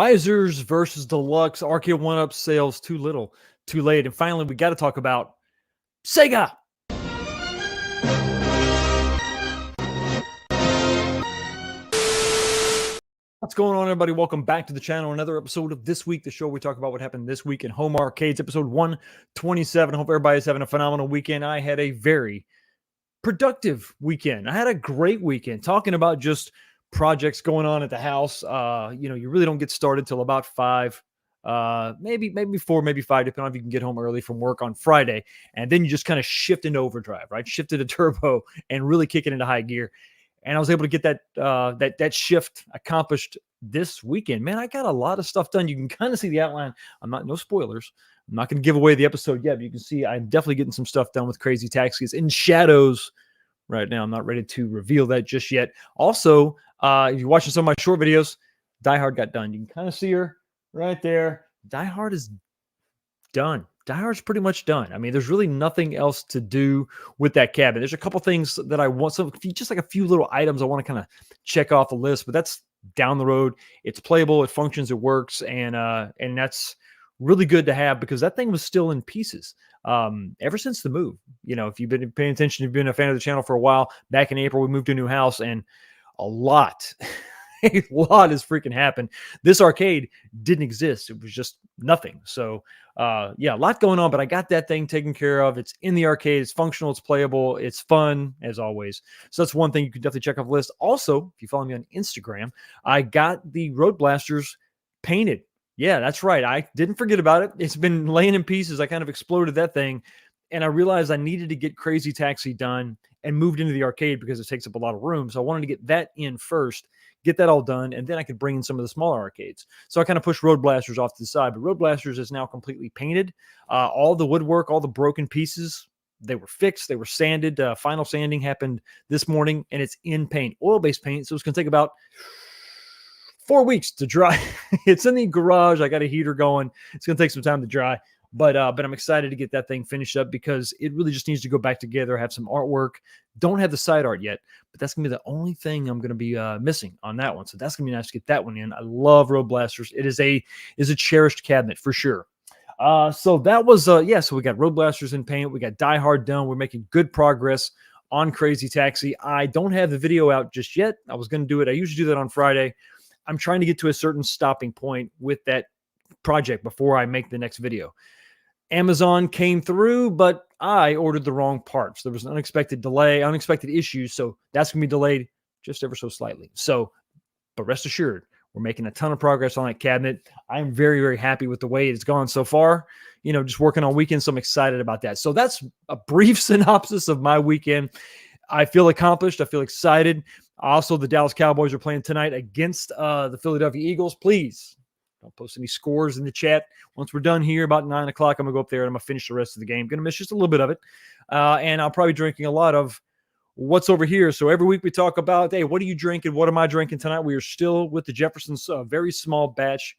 Risers versus Deluxe. Arcade1up sales too little, too late. And finally, we got to talk about Sega. What's going on, everybody? Welcome back to the channel. Another episode of This Week, the show we talk about what happened this week in home arcades, episode 127. I hope everybody's having a phenomenal weekend. I had a very productive weekend. I had a great weekend talking about just projects going on at the house. You really don't get started till about 5, maybe 4, maybe 5, depending on if you can get home early from work on Friday. And then you just kind of shift into overdrive, right? Shift into turbo and really kick it into high gear. And I was able to get that shift accomplished this weekend. Man, I got a lot of stuff done. You can kind of see the outline. No spoilers. I'm not going to give away the episode yet, but you can see I'm definitely getting some stuff done with Crazy Taxis in shadows right now. I'm not ready to reveal that just yet. Also, if you're watching some of my short videos, Die Hard got done. You can kind of see her right there. Die Hard is done. Die Hard's pretty much done. I mean, there's really nothing else to do with that cabinet. There's a couple things that I want, just like a few little items I want to kind of check off the list, but that's down the road. It's playable, it functions, it works, and that's really good to have because that thing was still in pieces ever since the move. You know, if you've been paying attention, you've been a fan of the channel for a while. Back in April, we moved to a new house, and a lot has freaking happened. This arcade didn't exist. It was just nothing. So yeah, a lot going on, but I got that thing taken care of. It's in the arcade. It's functional. It's playable. It's fun as always. So that's one thing you can definitely check off the list. Also, if you follow me on Instagram, I got the Road Blasters painted. Yeah, that's right. I didn't forget about it. It's been laying in pieces. I kind of exploded that thing, and I realized I needed to get Crazy Taxi done and moved into the arcade because it takes up a lot of room. So I wanted to get that in first, get that all done, and then I could bring in some of the smaller arcades. So I kind of pushed Road Blasters off to the side, but Road Blasters is now completely painted. All the woodwork, all the broken pieces, they were fixed, they were sanded. Final sanding happened this morning, and it's in paint, oil-based paint. So it's going to take about 4 weeks to dry. It's in the garage. I got a heater going. It's going to take some time to dry. But I'm excited to get that thing finished up because it really just needs to go back together, have some artwork. Don't have the side art yet, but that's going to be the only thing I'm going to be missing on that one. So that's going to be nice to get that one in. I love Road Blasters. It is a cherished cabinet for sure. So that was, yeah, so we got Road Blasters in paint. We got Die Hard done. We're making good progress on Crazy Taxi. I don't have the video out just yet. I was going to do it. I usually do that on Friday. I'm trying to get to a certain stopping point with that project before I make the next video. Amazon came through, but I ordered the wrong parts. There was an unexpected delay, unexpected issues, so that's going to be delayed just ever so slightly. So, but rest assured, we're making a ton of progress on that cabinet. I'm very, very happy with the way it's gone so far. You know, just working on weekends, so I'm excited about that. So that's a brief synopsis of my weekend. I feel accomplished. I feel excited. Also, the Dallas Cowboys are playing tonight against the Philadelphia Eagles. Please don't post any scores in the chat. Once we're done here, about 9 o'clock, I'm going to go up there and I'm going to finish the rest of the game. Going to miss just a little bit of it. And I'll probably be drinking a lot of what's over here. So every week we talk about, hey, what are you drinking? What am I drinking tonight? We are still with the Jefferson's very small batch.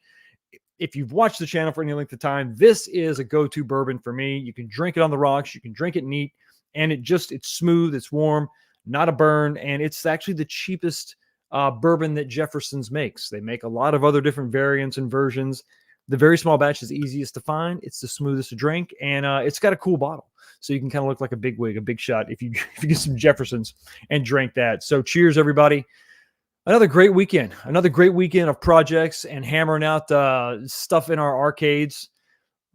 If you've watched the channel for any length of time, this is a go-to bourbon for me. You can drink it on the rocks. You can drink it neat. And it's smooth. It's warm, not a burn. And it's actually the cheapest bourbon that Jefferson's makes. They make a lot of other different variants and versions. The very small batch is easiest to find. It's the smoothest to drink, and it's got a cool bottle, so you can kind of look like a big wig, a big shot if you get some Jefferson's and drink that. So cheers, everybody! Another great weekend of projects and hammering out stuff in our arcades.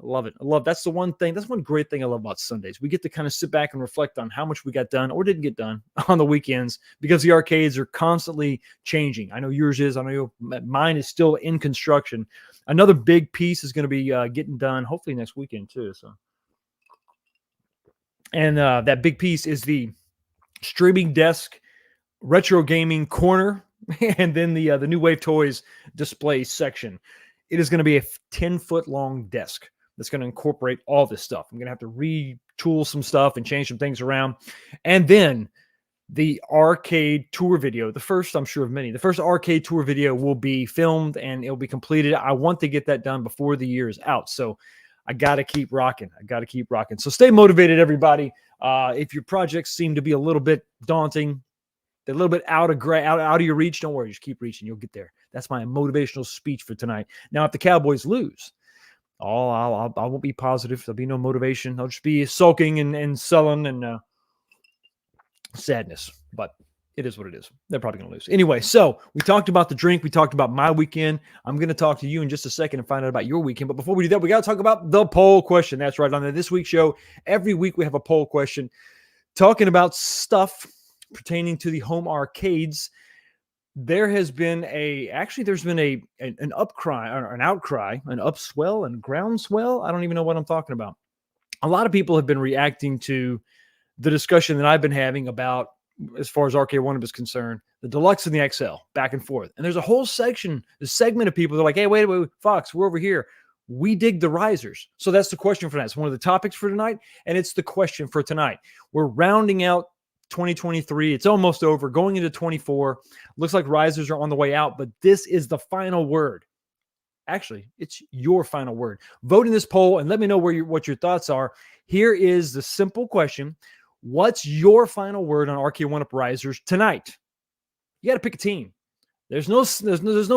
I love it. That's the one thing. That's one great thing I love about Sundays. We get to kind of sit back and reflect on how much we got done or didn't get done on the weekends because the arcades are constantly changing. I know yours is. I know mine is still in construction. Another big piece is going to be getting done hopefully next weekend too. So, and that big piece is the streaming desk, retro gaming corner, and then the New Wave Toys display section. It is going to be a 10-foot long desk that's going to incorporate all this stuff. I'm going to have to retool some stuff and change some things around. And then the arcade tour video, the first, I'm sure of many, the first arcade tour video will be filmed and it'll be completed. I want to get that done before the year is out. So I got to keep rocking. So stay motivated, everybody. If your projects seem to be a little bit daunting, they're a little bit out of your reach, don't worry. Just keep reaching. You'll get there. That's my motivational speech for tonight. Now, if the Cowboys lose, I won't be positive. There'll be no motivation. I'll just be sulking and sullen and sadness. But it is what it is. They're probably going to lose. Anyway, so we talked about the drink. We talked about my weekend. I'm going to talk to you in just a second and find out about your weekend. But before we do that, we got to talk about the poll question. That's right. On this week's show, every week we have a poll question talking about stuff pertaining to the home arcades. There's been an outcry, an upswell and groundswell. I don't even know what I'm talking about. A lot of people have been reacting to the discussion that I've been having about, as far as Arcade1up is concerned, the Deluxe and the XL, back and forth. And there's a whole segment of people that are like, hey, wait, Fox, we're over here. We dig the risers. So that's the question for tonight. It's one of the topics for tonight, and it's the question for tonight. We're rounding out 2023. It's almost over, going into 24. Looks like risers are on the way out, but this is the final word. Actually, it's your final word. Vote in this poll and let me know what your thoughts are. Here is the simple question. What's your final word on Arcade1up risers tonight? You got to pick a team. There's no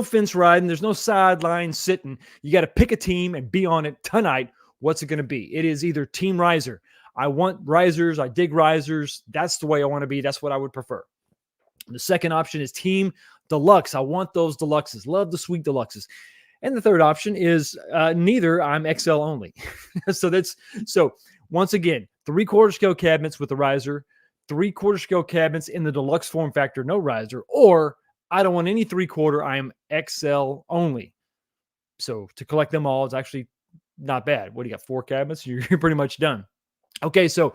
fence riding. There's no sideline sitting. You got to pick a team and be on it tonight. What's it going to be? It is either Team Riser. I want risers. I dig risers. That's the way I want to be. That's what I would prefer. The second option is Team Deluxe. I want those deluxes. Love the sweet deluxes. And the third option is neither. I'm XL only. So once again, 3/4 scale cabinets with the riser, 3/4 scale cabinets in the deluxe form factor, no riser, or I don't want any 3/4. I am XL only. So to collect them all is actually not bad. What do you got? 4 cabinets? You're pretty much done. Okay, so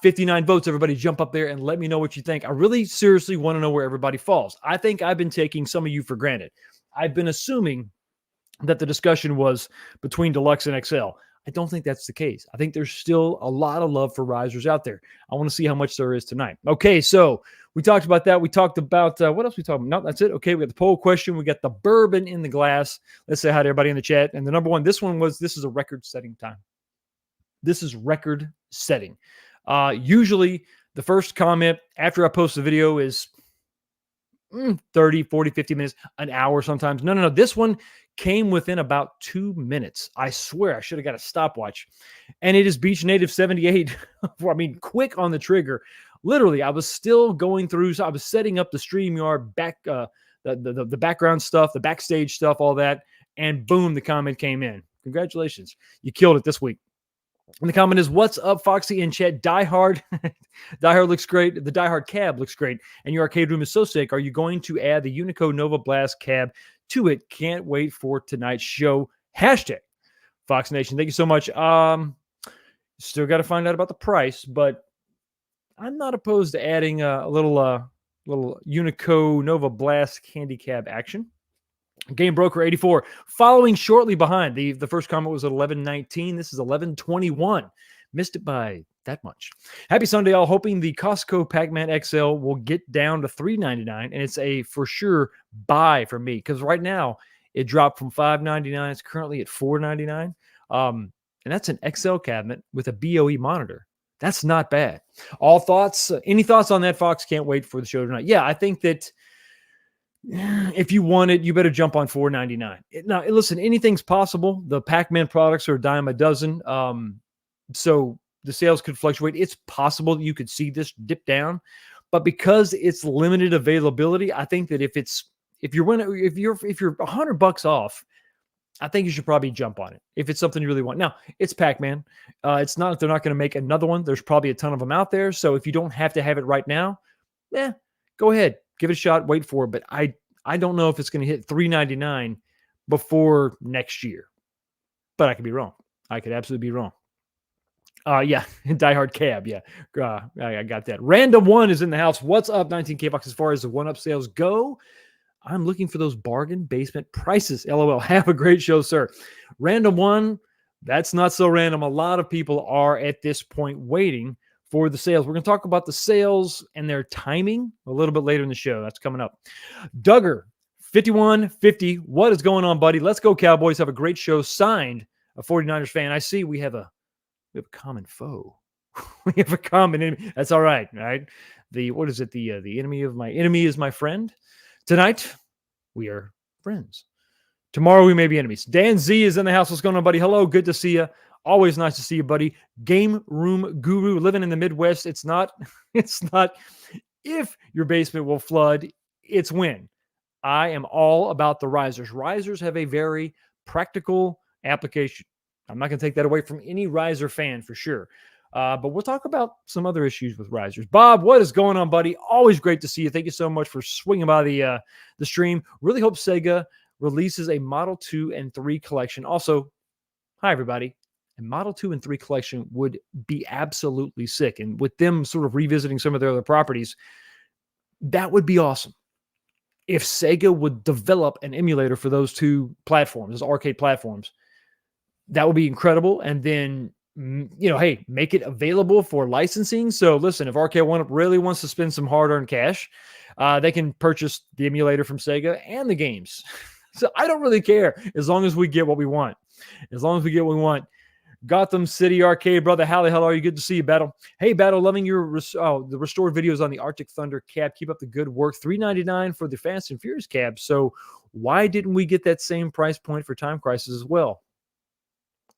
59 votes. Everybody jump up there and let me know what you think. I really seriously want to know where everybody falls. I think I've been taking some of you for granted. I've been assuming that the discussion was between Deluxe and XL. I don't think that's the case. I think there's still a lot of love for risers out there. I want to see how much there is tonight. Okay, so we talked about that. We talked about, what else we talked about? No, that's it. Okay, we got the poll question. We got the bourbon in the glass. Let's say hi to everybody in the chat. And the number one, this is a record-setting time. This is record-setting. Usually, the first comment after I post the video is 30, 40, 50 minutes, an hour sometimes. No. This one came within about 2 minutes. I swear I should have got a stopwatch. And it is Beach Native 78. I mean, quick on the trigger. Literally, I was still going through. So I was setting up the StreamYard the background stuff, the backstage stuff, all that. And boom, the comment came in. Congratulations. You killed it this week. And the comment is, what's up, Foxy in chat? Die Hard. Die Hard looks great. The Die Hard cab looks great. And your arcade room is so sick. Are you going to add the Unico Nova Blast cab to it? Can't wait for tonight's show. Hashtag Fox Nation. Thank you so much. Still got to find out about the price, but I'm not opposed to adding a little Unico Nova Blast candy cab action. Game Broker 84 following shortly behind. The first comment was at 11:19. This is 11:21. Missed it by that much. Happy Sunday, all. Hoping the Costco Pac-Man XL will get down to $3.99, and it's a for sure buy for me because right now it dropped from $5.99. It's currently at $4.99. And that's an XL cabinet with a BOE monitor. That's not bad. All thoughts? Any thoughts on that, Fox? Can't wait for the show tonight. Yeah, I think that if you want it, you better jump on $4.99. Now, listen, anything's possible. The Pac-Man products are a dime a dozen. So the sales could fluctuate. It's possible that you could see this dip down, but because it's limited availability, I think that if you're $100 off, I think you should probably jump on it if it's something you really want. Now, it's Pac-Man. It's not, they're not going to make another one. There's probably a ton of them out there. So if you don't have to have it right now, go ahead. Give it a shot, wait for it. But I don't know if it's going to hit $3.99 before next year. But I could be wrong. I could absolutely be wrong. Yeah, Die Hard Cab. Yeah, I got that. Random One is in the house. What's up, 19K Box? As far as the one-up sales go, I'm looking for those bargain basement prices. LOL. Have a great show, sir. Random One, that's not so random. A lot of people are at this point waiting for the sales. We're going to talk about the sales and their timing a little bit later in the show. That's coming up. Duggar, 5150. What is going on, buddy? Let's go, Cowboys. Have a great show. Signed, a 49ers fan. I see we have a common foe. We have a common enemy. That's all right. All right. The enemy of my enemy is my friend. Tonight, we are friends. Tomorrow we may be enemies. Dan Z is in the house. What's going on, buddy? Hello. Good to see you. Always nice to see you, buddy. Game room guru living in the Midwest. It's not if your basement will flood, it's when. I am all about the risers. Risers have a very practical application. I'm not going to take that away from any riser fan for sure. But we'll talk about some other issues with risers. Bob, what is going on, buddy? Always great to see you. Thank you so much for swinging by the stream. Really hope Sega releases a Model 2 and 3 collection. Also, hi, everybody. A Model 2 and 3 collection would be absolutely sick. And with them sort of revisiting some of their other properties, that would be awesome. If Sega would develop an emulator for those two platforms, those arcade platforms, that would be incredible. And then, hey, make it available for licensing. So listen, if Arcade1up really wants to spend some hard-earned cash, they can purchase the emulator from Sega and the games. So I don't really care as long as we get what we want. As long as we get what we want. Gotham City Arcade, brother. How the hell are you? Good to see you, Battle. Hey, Battle, loving your the restored videos on the Arctic Thunder cab. Keep up the good work. $3.99 for the Fast and Furious cab. So why didn't we get that same price point for Time Crisis as well?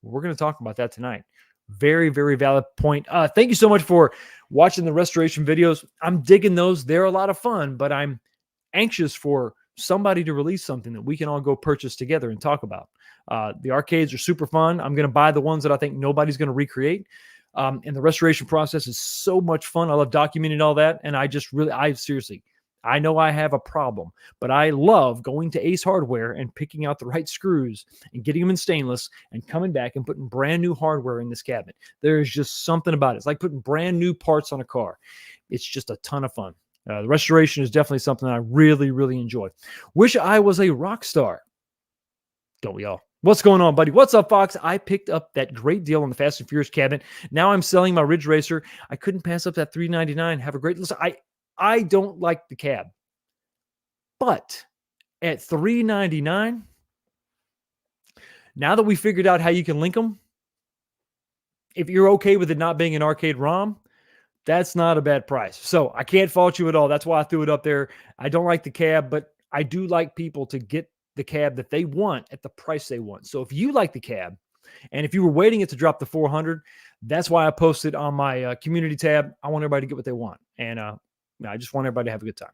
We're going to talk about that tonight. Very, very valid point. Thank you so much for watching the restoration videos. I'm digging those. They're a lot of fun, but I'm anxious for somebody to release something that we can all go purchase together and talk about. The arcades are super fun. I'm going to buy the ones that I think nobody's going to recreate. And the restoration process is so much fun. I love documenting all that. And I know I have a problem, but I love going to Ace Hardware and picking out the right screws and getting them in stainless and coming back and putting brand new hardware in this cabinet. There's just something about it. It's like putting brand new parts on a car. It's just a ton of fun. The restoration is definitely something I really, really enjoy. Wish I was a rock star. Don't we all? What's going on, buddy? What's up, Fox? I picked up that great deal on the Fast and Furious cabinet. Now I'm selling my Ridge Racer. I couldn't pass up that $3.99. Have a great listen. I don't like the cab. But at $3.99, now that we figured out how you can link them, if you're okay with it not being an arcade ROM, that's not a bad price. So I can't fault you at all. That's why I threw it up there. I don't like the cab, but I do like people to get the cab that they want at the price they want. So if you like the cab, and if you were waiting it to drop to 400, that's why I posted on my community tab. I want everybody to get what they want. And I just want everybody to have a good time.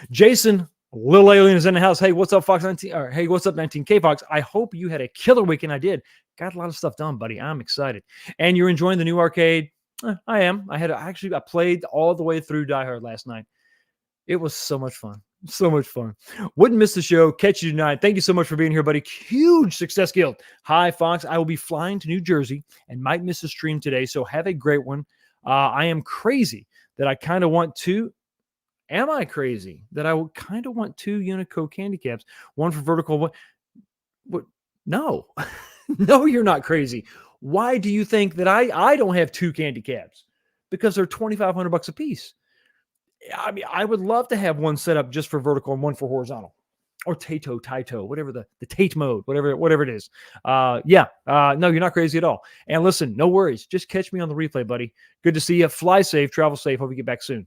Jason, Lil Alien is in the house. Hey, what's up, Fox 19? Or, hey, what's up, 19K Fox? I hope you had a killer weekend. I did. Got a lot of stuff done, buddy. I'm excited. And you're enjoying the new arcade? I am. I played all the way through Die Hard last night. It was so much fun. So much fun. Wouldn't miss the show. Catch you tonight. Thank you so much for being here, buddy. Huge Success Guild. Hi, Fox. I will be flying to New Jersey and might miss the stream today, so have a great one. I am crazy that I kind of want to. Am I crazy that I would kind of want 2 Unico candy caps, one for vertical? What? No. No, you're not crazy. Why do you think that I don't have 2 candy caps? Because they're $2,500 a piece. I mean, I would love to have one set up just for vertical and one for horizontal, or Taito, whatever the Tate mode, whatever it is. No, you're not crazy at all. And listen, no worries. Just catch me on the replay, buddy. Good to see you. Fly safe, travel safe. Hope you get back soon.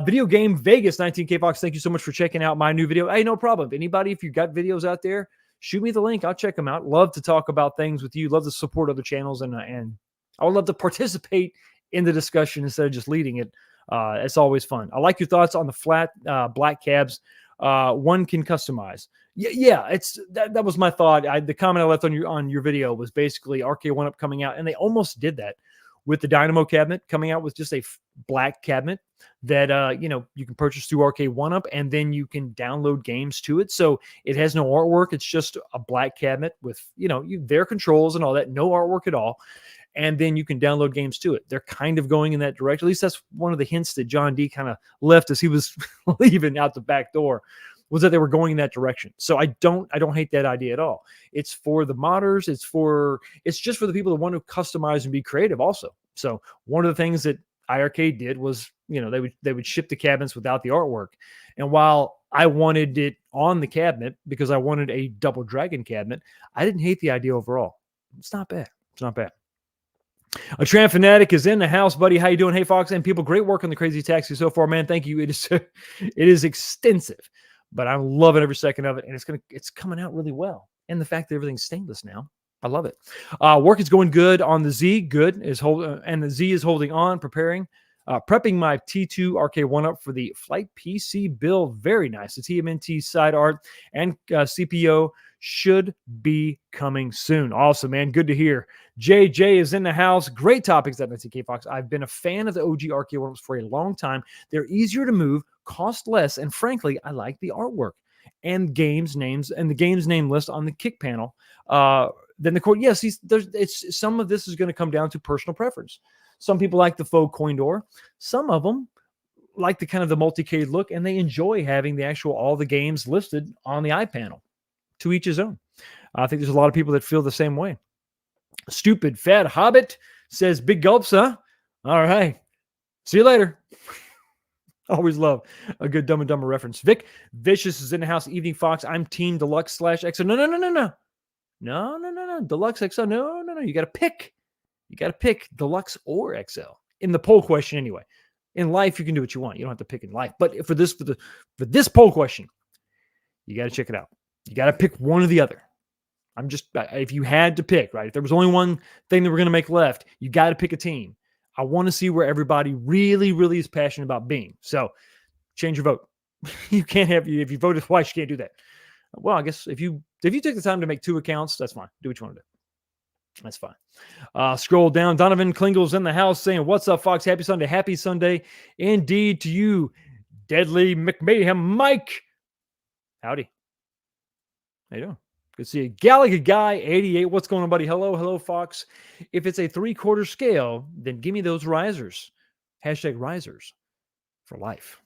Video Game Vegas, 19K Fox. Thank you so much for checking out my new video. Hey, no problem. If you got videos out there, shoot me the link. I'll check them out. Love to talk about things with you. Love to support other channels, and I would love to participate in the discussion instead of just leading it. It's always fun. I like your thoughts on the flat black cabs. One can customize. Yeah. It's that was my thought. The comment I left on your video was basically Arcade1up coming out, and they almost did that with the Dynamo cabinet, coming out with just a black cabinet that you can purchase through Arcade1up, and then you can download games to it. So it has no artwork. It's just a black cabinet with their controls and all that, no artwork at all. And then you can download games to it. They're kind of going in that direction. At least that's one of the hints that John D kind of left as he was leaving out the back door, was that they were going in that direction. So I don't hate that idea at all. It's for the modders. It's just for the people that want to customize and be creative also. So one of the things that iArcade did was, they would ship the cabinets without the artwork. And while I wanted it on the cabinet because I wanted a Double Dragon cabinet, I didn't hate the idea overall. It's not bad. It's not bad. A Tram Fanatic is in the house, buddy. How you doing? Hey, Fox and people, great work on the Crazy Taxi so far, man. Thank you. It is extensive, but I'm loving every second of it, and it's coming out really well. And the fact that everything's stainless now, I love it. Work is going good on the Z. Good is and the Z is holding on, prepping my T2 Arcade1up for the Flight PC build. Very nice. The TMNT side art and CPO should be coming soon. Awesome, man. Good to hear. JJ is in the house. Great topics at TK Fox. I've been a fan of the OG Arcade1ups for a long time. They're easier to move, cost less, and frankly, I like the artwork and games names and the games name list on the kick panel. Then the quote, yes, it's some of this is going to come down to personal preference. Some people like the faux coin door. Some of them like the kind of the multicade look, and they enjoy having the actual all the games listed on the eye panel. To each his own. I think there's a lot of people that feel the same way. Stupid Fat Hobbit says, big gulps, huh? All right. See you later. Always love a good Dumb and Dumber reference. Vic Vicious is in the house. Evening Fox. I'm Team Deluxe /XL. No. Deluxe XL. No. You got to pick. You got to pick Deluxe or XL in the poll question anyway. In life, you can do what you want. You don't have to pick in life. But for this poll question, you got to check it out. You got to pick one or the other. If you had to pick, right? If there was only one thing that we're going to make left, you got to pick a team. I want to see where everybody really, really is passionate about being. So change your vote. You can't have, if you voted twice, you can't do that. Well, I guess if you take the time to make 2 accounts, that's fine. Do what you want to do. That's fine. Scroll down. Donovan Klingle's in the house saying, what's up, Fox? Happy Sunday. Happy Sunday indeed to you, Deadly McMahon Mike. Howdy. How you doing? Good to see you. Gallagher Guy 88. What's going on, buddy? Hello, Fox. If it's a 3/4 scale, then give me those risers. #risers for life.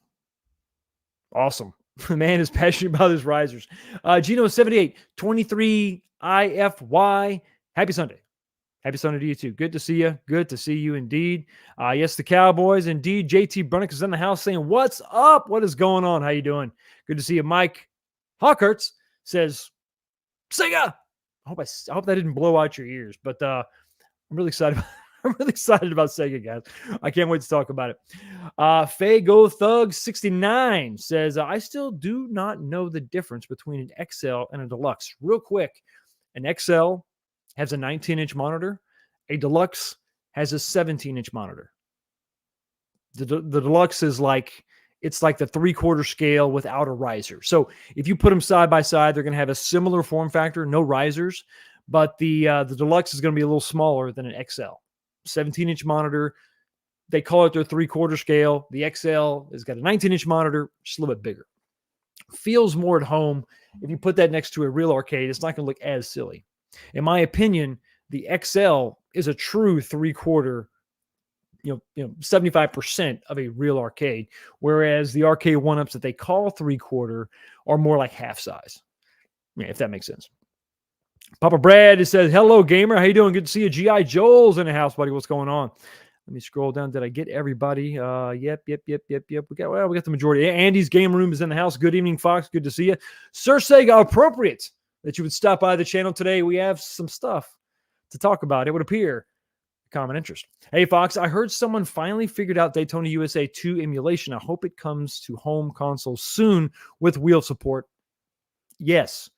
Awesome. The man is passionate about his risers. Gino 78 23 IFY. Happy Sunday. Happy Sunday to you too. Good to see you. Good to see you indeed. Yes, the Cowboys indeed. JT Brunick is in the house saying, what's up? What is going on? How you doing? Good to see you. Mike Hawkerts says, Sega. I hope that didn't blow out your ears, but I'm really excited. I'm really excited about Sega, guys. I can't wait to talk about it. Fago Thug 69 says, I still do not know the difference between an XL and a Deluxe. Real quick, an XL has a 19-inch monitor. A Deluxe has a 17-inch monitor. The Deluxe is like, it's like the 3/4 scale without a riser. So if you put them side by side, they're going to have a similar form factor, no risers, but the Deluxe is going to be a little smaller than an XL. 17-inch monitor. They call it their 3/4 scale. The XL has got a 19-inch monitor, just a little bit bigger. Feels more at home. If you put that next to a real arcade, it's not going to look as silly. In my opinion, the XL is a true 3/4, 75% of a real arcade, whereas the Arcade1ups that they call 3/4 are more like half size. If that makes sense. Papa Brad says, hello, gamer. How you doing? Good to see you. G.I. Joel's in the house, buddy. What's going on? Let me scroll down. Did I get everybody? Yep. We got the majority. Andy's Game Room is in the house. Good evening, Fox. Good to see you. Sir Sega, appropriate that you would stop by the channel today. We have some stuff to talk about. It would appear common interest. Hey, Fox, I heard someone finally figured out Daytona USA 2 emulation. I hope it comes to home consoles soon with wheel support. Yes,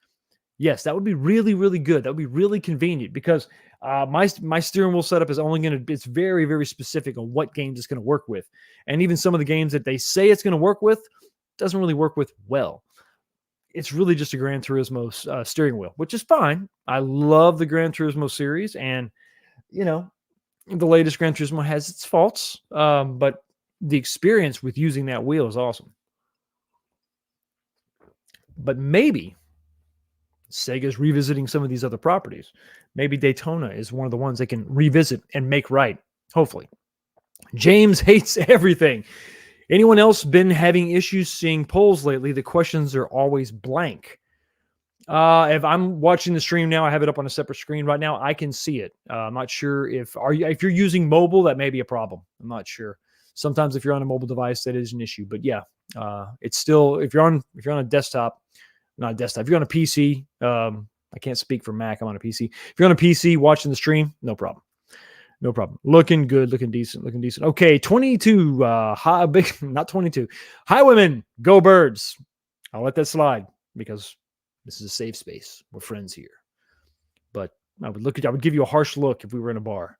that would be really, really good. That would be really convenient because my steering wheel setup is only going to, it's very, very specific on what games it's going to work with. And even some of the games that they say it's going to work with doesn't really work with well. It's really just a Gran Turismo steering wheel, which is fine. I love the Gran Turismo series, and the latest Gran Turismo has its faults, but the experience with using that wheel is awesome. But maybe Sega's revisiting some of these other properties. Maybe Daytona is one of the ones they can revisit and make right, hopefully. James hates everything. Anyone else been having issues seeing polls lately? The questions are always blank. If I'm watching the stream now, I have it up on a separate screen right now. I can see it. I'm not sure if you're using mobile, that may be a problem. I'm not sure. Sometimes if you're on a mobile device, that is an issue. But yeah, it's still, if you're on a desktop, not a desktop, if you're on a PC, I can't speak for Mac. I'm on a PC. If you're on a PC watching the stream, no problem. No problem. Looking good, looking decent. Okay, 22. Not 22. Highwaymen, go Birds. I'll let that slide because this is a safe space. We're friends here. But I would give you a harsh look if we were in a bar.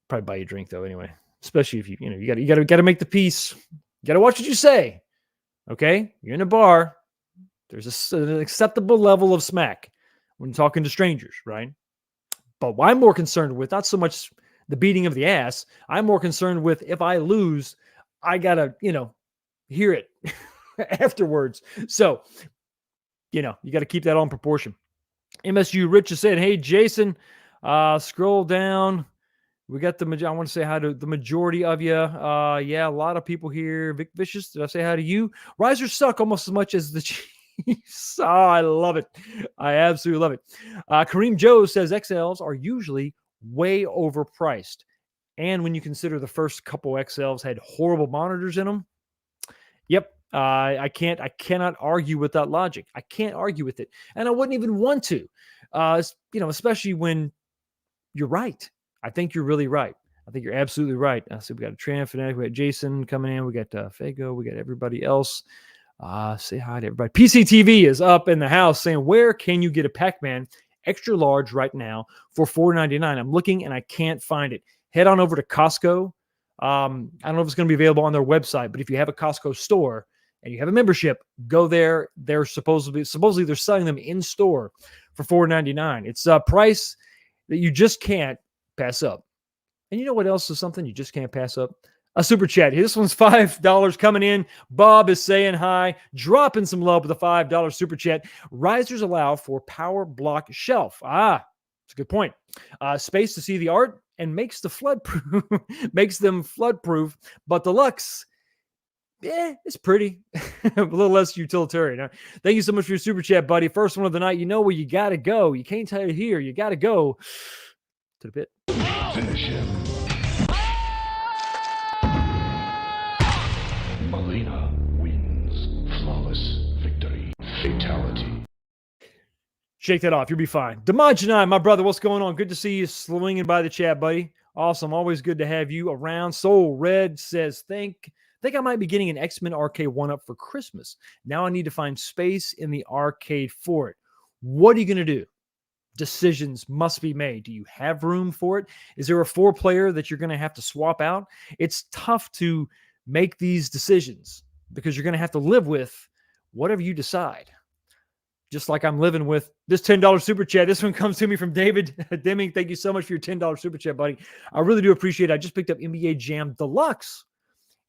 Probably buy you a drink though, anyway. Especially if you gotta make the peace. You gotta watch what you say. Okay? You're in a bar. There's an acceptable level of smack when talking to strangers, right? But what I'm more concerned with, not so much the beating of the ass, I'm more concerned with if I lose, I gotta, hear it afterwards. So, you got to keep that on proportion. MSU Rich is saying, hey, Jason, scroll down. We got I want to say hi to the majority of you. Yeah, a lot of people here. Vic Vicious, did I say hi to you? Risers suck almost as much as the Chiefs. Oh, I love it. I absolutely love it. Kareem Joe says XLs are usually way overpriced. And when you consider the first couple XLs had horrible monitors in them, yep, I cannot argue with that logic. I can't argue with it. And I wouldn't even want to, especially when you're right. I think you're really right. I think you're absolutely right. So we got a Tran Fanatic, we got Jason coming in, we got Fago, we got everybody else. Say hi to everybody. PCTV is up in the house saying, where can you get a Pac-Man extra large right now for $4.99? I'm looking and I can't find it. Head on over to Costco. I don't know if it's going to be available on their website, but if you have a Costco store and you have a membership, go there. They're supposedly they're selling them in store for $4.99. It's a price that you just can't pass up. And you know what else is something you just can't pass up? A super chat. This one's $5 coming in. Bob is saying hi, dropping some love with a $5 super chat. Risers allow for power block shelf. That's a good point. Space to see the art and makes them flood proof. But Deluxe, it's pretty. A little less utilitarian. Thank you so much for your super chat, buddy. First one of the night. You know where you got to go. You can't tell it here. You got to go to the pit. Finish him. Melina wins. Flawless victory. Fatality. Shake that off. You'll be fine. Demonjanai, my brother, what's going on? Good to see you swinging by the chat, buddy. Awesome. Always good to have you around. Soul Red says, think I might be getting an X-Men Arcade1up for Christmas. Now I need to find space in the arcade for it. What are you going to do? Decisions must be made. Do you have room for it? Is there a 4-player that you're going to have to swap out? It's tough to make these decisions because you're going to have to live with whatever you decide. Just like I'm living with this $10 super chat. This one comes to me from David Deming. Thank you so much for your $10 super chat, buddy. I really do appreciate it. I just picked up NBA Jam Deluxe.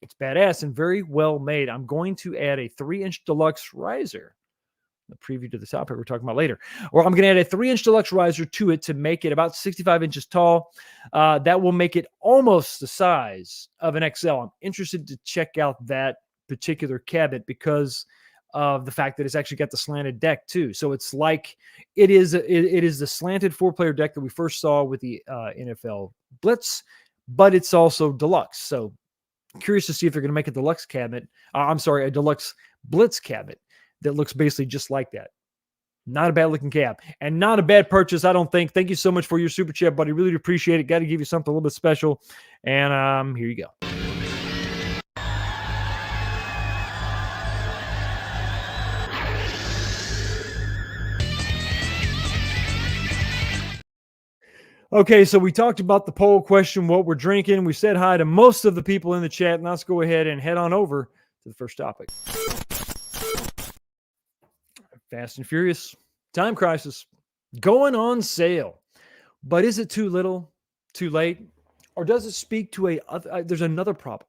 It's badass and very well made. I'm going to add a 3-inch Deluxe riser. The preview to the topic we're talking about later. Or I'm going to add a 3-inch Deluxe riser to it to make it about 65 inches tall. That will make it almost the size of an XL. I'm interested to check out that particular cabinet because of the fact that it's actually got the slanted deck too. So it's like it is the slanted 4-player deck that we first saw with the NFL Blitz, but it's also Deluxe. So I'm curious to see if they're going to make a Deluxe cabinet. A Deluxe Blitz cabinet that looks basically just like that. Not a bad looking cab and not a bad purchase, I don't think. Thank you so much for your super chat, buddy. Really appreciate it. Got to give you something a little bit special. And here you go. Okay, so we talked about the poll question, what we're drinking. We said hi to most of the people in the chat. And let's go ahead and head on over to the first topic. Fast and Furious, Time Crisis, going on sale. But is it too little, too late? Or does it speak to there's another problem.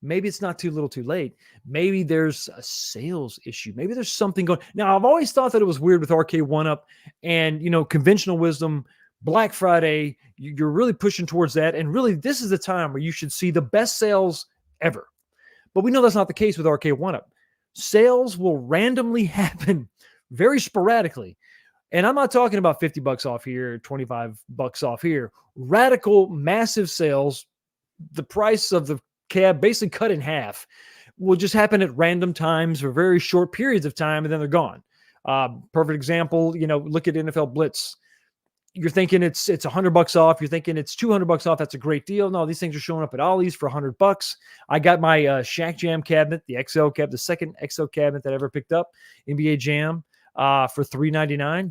Maybe it's not too little, too late. Maybe there's a sales issue. Maybe there's something going. Now, I've always thought that it was weird with Arcade1up and, conventional wisdom, Black Friday, you're really pushing towards that. And really, this is the time where you should see the best sales ever. But we know that's not the case with Arcade1up. Sales will randomly happen very sporadically. And I'm not talking about $50 off here, $25 off here. Radical, massive sales, the price of the cab basically cut in half, will just happen at random times for very short periods of time, and then they're gone. Perfect example, look at NFL Blitz. you're thinking it's $100 off. You're thinking it's $200 off. That's a great deal. No, these things are showing up at Ollie's for $100. I got my Shack Jam cabinet, the XL cabinet, the second XL cabinet that I ever picked up, NBA Jam, for $399.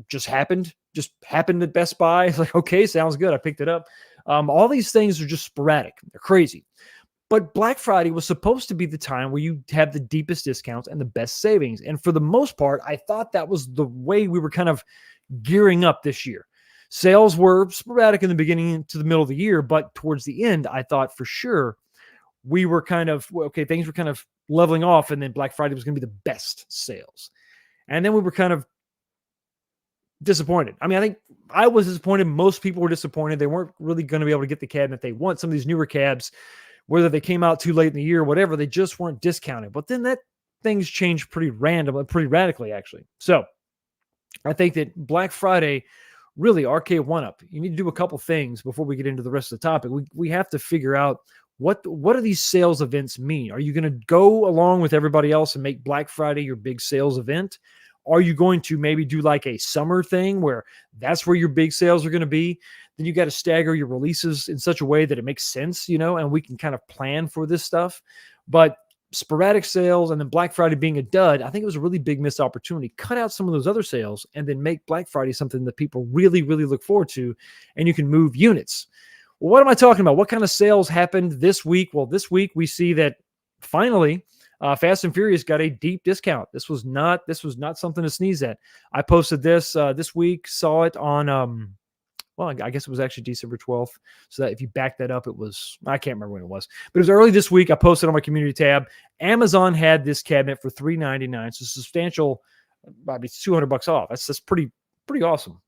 Just happened at Best Buy. It's like, okay, sounds good. I picked it up. All these things are just sporadic. They're crazy. But Black Friday was supposed to be the time where you have the deepest discounts and the best savings. And for the most part, I thought that was the way we were kind of gearing up this year. Sales were sporadic in the beginning to the middle of the year, but towards the end, I thought for sure we were kind of, okay, things were kind of leveling off, and then Black Friday was going to be the best sales. And then we were kind of disappointed. I mean, I think I was disappointed. Most people were disappointed. They weren't really going to be able to get the cabinet they want. Some of these newer cabs, whether they came out too late in the year or whatever, they just weren't discounted. But then things changed pretty radically, actually. So I think that Black Friday, really, Arcade1up, you need to do a couple things before we get into the rest of the topic. We have to figure out what do these sales events mean? Are you going to go along with everybody else and make Black Friday your big sales event? Are you going to maybe do like a summer thing where that's where your big sales are going to be? Then you got to stagger your releases in such a way that it makes sense, and we can kind of plan for this stuff. But sporadic sales and then Black Friday being a dud, I think it was a really big missed opportunity. Cut out some of those other sales and then make Black Friday something that people really, really look forward to, and you can move units. Well, what am I talking about? What kind of sales happened this week? Well, this week we see that finally Fast and Furious got a deep discount. This was not something to sneeze at. I posted this this week, saw it on well, I guess it was actually December 12th. So that if you back that up, it was, I can't remember when it was, but it was early this week. I posted on my community tab. Amazon had this cabinet for $399. So substantial, I mean, it's $200 off. That's pretty awesome.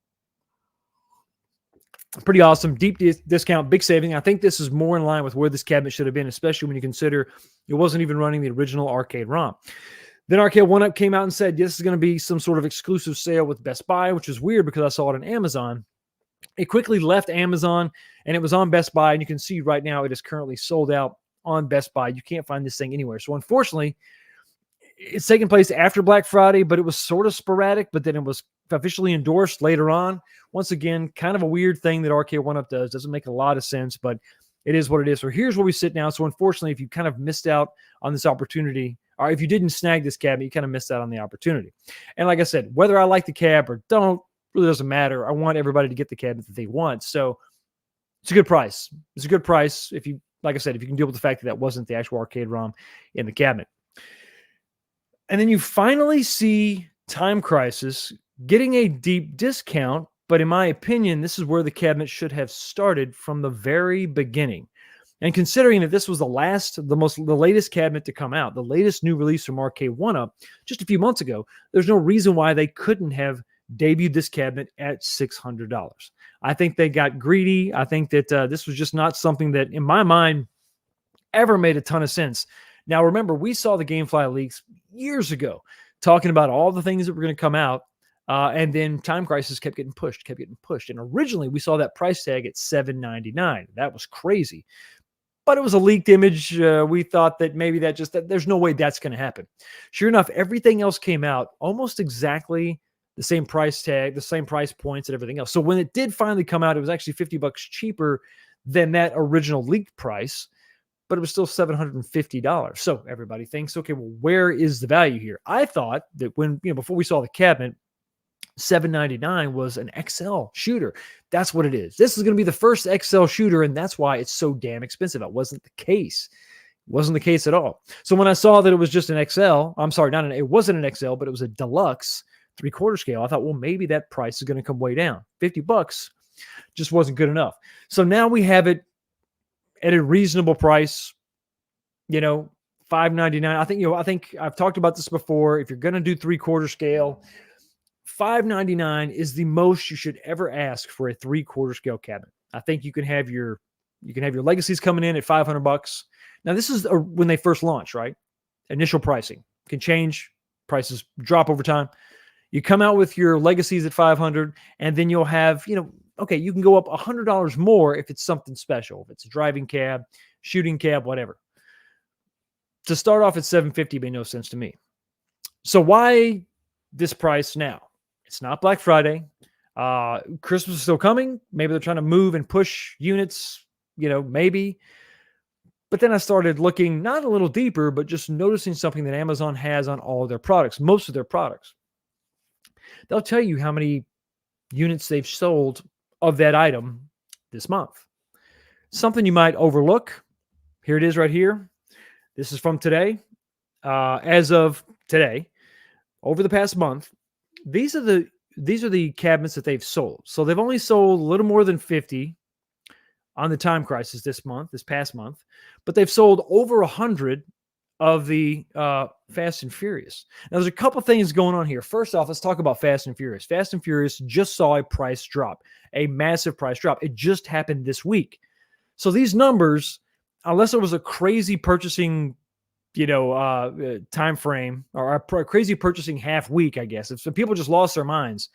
Pretty awesome. Deep discount, big saving. I think this is more in line with where this cabinet should have been, especially when you consider it wasn't even running the original arcade ROM. Then Arcade1up came out and said, this is going to be some sort of exclusive sale with Best Buy, which is weird because I saw it on Amazon. It quickly left Amazon and it was on Best Buy. And you can see right now it is currently sold out on Best Buy. You can't find this thing anywhere. So unfortunately, it's taking place after Black Friday, but it was sort of sporadic, but then it was officially endorsed later on. Once again, kind of a weird thing that Arcade1up does. Doesn't make a lot of sense, but it is what it is. So here's where we sit now. So unfortunately, if you kind of missed out on this opportunity, or if you didn't snag this cabinet, you kind of missed out on the opportunity. And like I said, whether I like the cab or don't, really doesn't matter. I want everybody to get the cabinet that they want. So it's a good price. It's a good price if you, like I said, if you can deal with the fact that that wasn't the actual arcade ROM in the cabinet. And then you finally see Time Crisis getting a deep discount, but in my opinion, this is where the cabinet should have started from the very beginning. And considering that this was the latest cabinet to come out, the latest new release from Arcade1up just a few months ago, there's no reason why they couldn't have debuted this cabinet at $600. I think they got greedy. I think that this was just not something that, in my mind, ever made a ton of sense. Now, remember, we saw the GameFly leaks years ago talking about all the things that were going to come out, and then Time Crisis kept getting pushed. And originally, we saw that price tag at $799. That was crazy. But it was a leaked image. We thought that maybe that there's no way that's going to happen. Sure enough, everything else came out almost exactly the same price tag, the same price points and everything else. So when it did finally come out, it was actually $50 cheaper than that original leaked price, but it was still $750. So everybody thinks, okay, well, where is the value here? I thought that when, before we saw the cabinet, $799 was an XL shooter. That's what it is. This is going to be the first XL shooter, and that's why it's so damn expensive. It wasn't the case. It wasn't the case at all. So when I saw that it was just an XL, I'm sorry, it wasn't an XL, but it was a Deluxe 3/4 scale. I thought, well, maybe that price is going to come way down. $50 just wasn't good enough. So now we have it at a reasonable price, $599. I think I've talked about this before. If you're going to do 3/4 scale, $599 is the most you should ever ask for a 3/4 scale cabinet. I think you can have your legacies coming in at $500. Now, this is when they first launch, right? Initial pricing can change. Prices drop over time. You come out with your legacies at $500, and then you'll have, okay, you can go up $100 more if it's something special. If it's a driving cab, shooting cab, whatever. To start off at $750 made no sense to me. So why this price now? It's not Black Friday. Christmas is still coming. Maybe they're trying to move and push units, maybe. But then I started looking not a little deeper, but just noticing something that Amazon has on all of their products, most of their products. They'll tell you how many units they've sold of that item this month. Something you might overlook. Here it is right here. This is from today. As of today, over the past month, these are the cabinets that they've sold. So they've only sold a little more than 50 on the Time Crisis this past month, but they've sold over 100 of the Fast and Furious. Now, there's a couple things going on here. First off, let's talk about Fast and Furious. Fast and Furious just saw a price drop, a massive price drop. It just happened this week. So these numbers, unless it was a crazy purchasing, time frame or a crazy purchasing half week, I guess, if some people just lost their minds,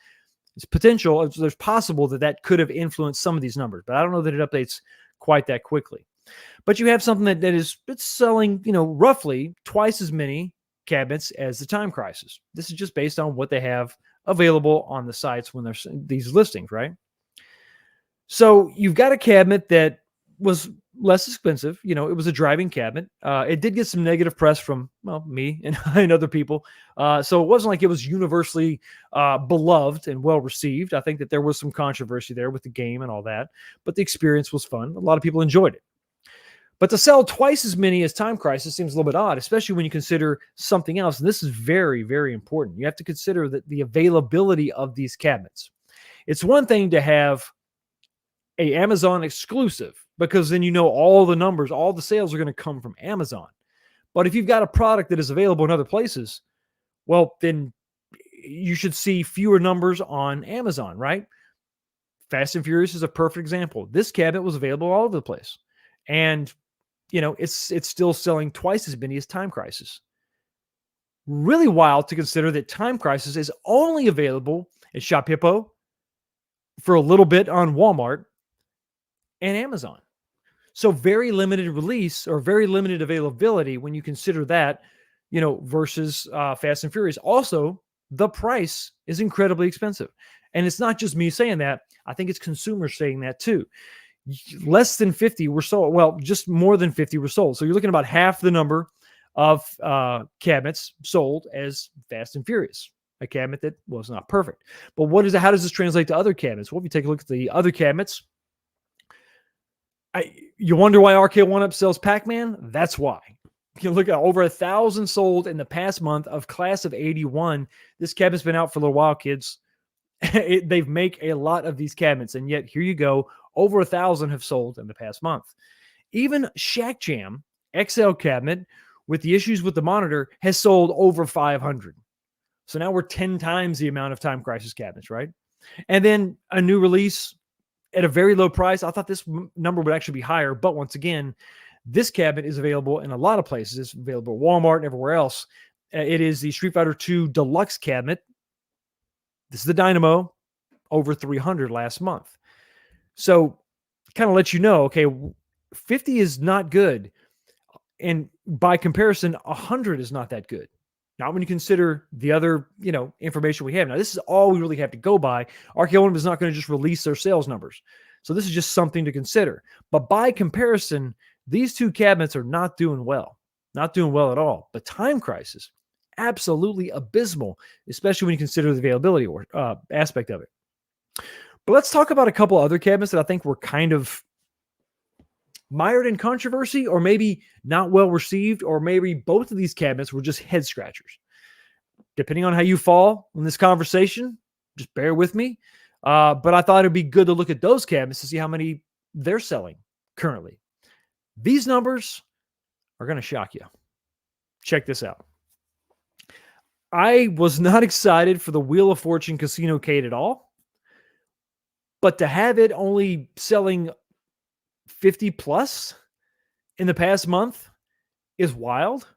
there's possible that could have influenced some of these numbers, but I don't know that it updates quite that quickly. But you have something it's selling, roughly twice as many cabinets as the Time Crisis. This is just based on what they have available on the sites when there's these listings, right? So you've got a cabinet that was less expensive. It was a driving cabinet. It did get some negative press from, me and other people. So it wasn't like it was universally beloved and well received. I think that there was some controversy there with the game and all that, but the experience was fun. A lot of people enjoyed it. But to sell twice as many as Time Crisis seems a little bit odd, especially when you consider something else. And this is very, very important. You have to consider that the availability of these cabinets. It's one thing to have a Amazon exclusive, because then all the numbers, all the sales are going to come from Amazon. But if you've got a product that is available in other places, well, then you should see fewer numbers on Amazon, right? Fast and Furious is a perfect example. This cabinet was available all over the place. And, it's still selling twice as many as Time Crisis. Really wild to consider that Time Crisis is only available at Shop Hippo, for a little bit on Walmart and Amazon. So very limited release or very limited availability when you consider that, versus Fast and Furious. Also, the price is incredibly expensive. And it's not just me saying that. I think it's consumers saying that too. Less than 50 were sold. Well, just more than 50 were sold. So you're looking at about half the number of cabinets sold as Fast and Furious, a cabinet that was not perfect. But how does this translate to other cabinets? Well, if you take a look at the other cabinets, you wonder why Arcade1up sells Pac-Man? That's why. You look at over 1,000 sold in the past month of class of 81. This cabinet's been out for a little while, kids. They've make a lot of these cabinets, and yet here you go. Over 1,000 have sold in the past month. Even Shack Jam XL cabinet with the issues with the monitor has sold over 500. So now we're 10 times the amount of Time Crisis cabinets, right? And then a new release at a very low price. I thought this number would actually be higher, but once again, this cabinet is available in a lot of places. It's available at Walmart and everywhere else. It is the Street Fighter II Deluxe cabinet. This is the Dynamo, over 300 last month. So kind of let you know, okay, 50 is not good. And by comparison, 100 is not that good. Not when you consider the other, information we have. Now, this is all we really have to go by. Arcade1up is not going to just release their sales numbers. So this is just something to consider. But by comparison, these two cabinets are not doing well. Not doing well at all. But Time Crisis, absolutely abysmal, especially when you consider the availability aspect of it. But let's talk about a couple other cabinets that I think were kind of mired in controversy, or maybe not well received, or maybe both of these cabinets were just head scratchers. Depending on how you fall in this conversation, just bear with me. But I thought it'd be good to look at those cabinets to see how many they're selling currently. These numbers are going to shock you. Check this out. I was not excited for the Wheel of Fortune Casino Cade at all, but to have it only selling 50 plus in the past month is wild.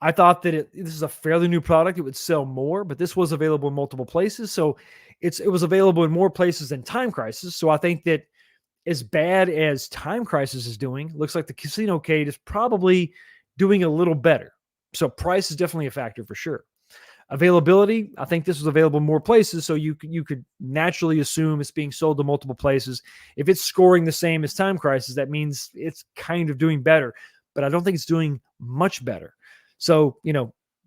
I thought that this is a fairly new product. It would sell more, but this was available in multiple places. So it was available in more places than Time Crisis. So I think that as bad as Time Crisis is doing, looks like the Casino Cade is probably doing a little better. So price is definitely a factor for sure. Availability, I think this was available in more places, so you could naturally assume it's being sold to multiple places. If it's scoring the same as Time Crisis, that means it's kind of doing better, but I don't think it's doing much better. So,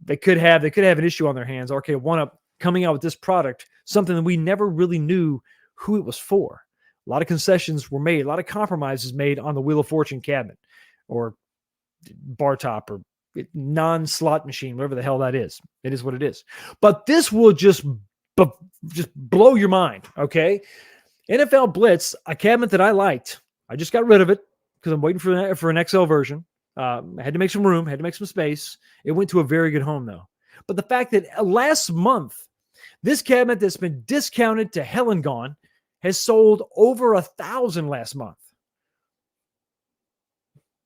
they could have an issue on their hands. Arcade1up coming out with this product, something that we never really knew who it was for. A lot of concessions were made, a lot of compromises made on the Wheel of Fortune cabinet or bar top or non-slot machine, whatever the hell that is. It is what it is. But this will just blow your mind, okay? NFL Blitz, a cabinet that I liked. I just got rid of it because I'm waiting for an XL version. I had to make some room, had to make some space. It went to a very good home, though. But the fact that last month, this cabinet that's been discounted to hell and gone has sold over 1,000 last month.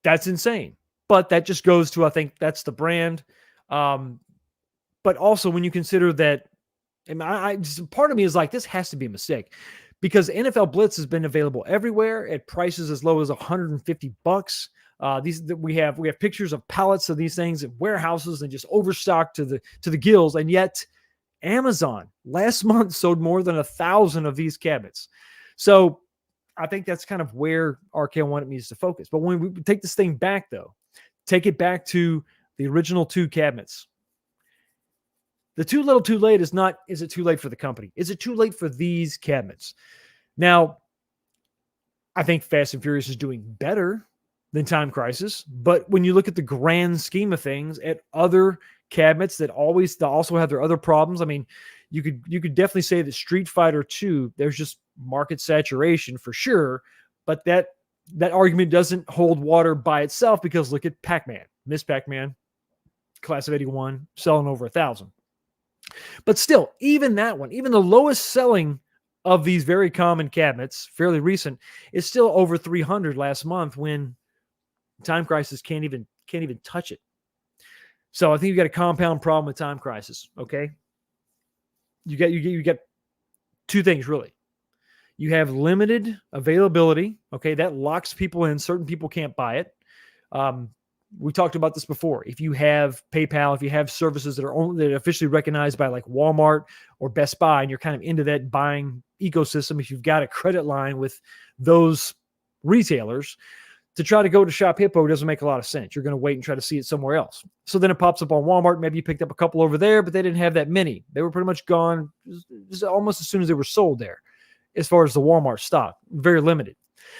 That's insane. But that just goes to, I think that's the brand. But also when you consider that, part of me is like, this has to be a mistake because NFL Blitz has been available everywhere at prices as low as $150. We have pictures of pallets of these things at warehouses and just overstocked to the gills. And yet Amazon last month sold more than 1,000 of these cabinets. So I think that's kind of where Arcade1up needs to focus. But when we take this thing back, though, take it back to the original two cabinets. The too little too late is not, is it too late for the company? Is it too late for these cabinets? Now, I think Fast and Furious is doing better than Time Crisis. But when you look at the grand scheme of things at other cabinets that also have their other problems, I mean, you could definitely say that Street Fighter 2, there's just market saturation for sure. But that argument doesn't hold water by itself because look at Pac-Man, Miss Pac-Man, class of 81, selling over 1,000. But still, even that one, even the lowest selling of these very common cabinets, fairly recent, is still over 300 last month when Time Crisis can't even touch it. So I think you've got a compound problem with Time Crisis, okay? You get two things, really. You have limited availability. Okay, that locks people in. Certain people can't buy it. We talked about this before. If you have PayPal, if you have services that are officially recognized by like Walmart or Best Buy, and you're kind of into that buying ecosystem, if you've got a credit line with those retailers, to try to go to Shop Hippo doesn't make a lot of sense. You're going to wait and try to see it somewhere else. So then it pops up on Walmart. Maybe you picked up a couple over there, but they didn't have that many. They were pretty much gone just almost as soon as they were sold there. As far as the Walmart stock, very limited.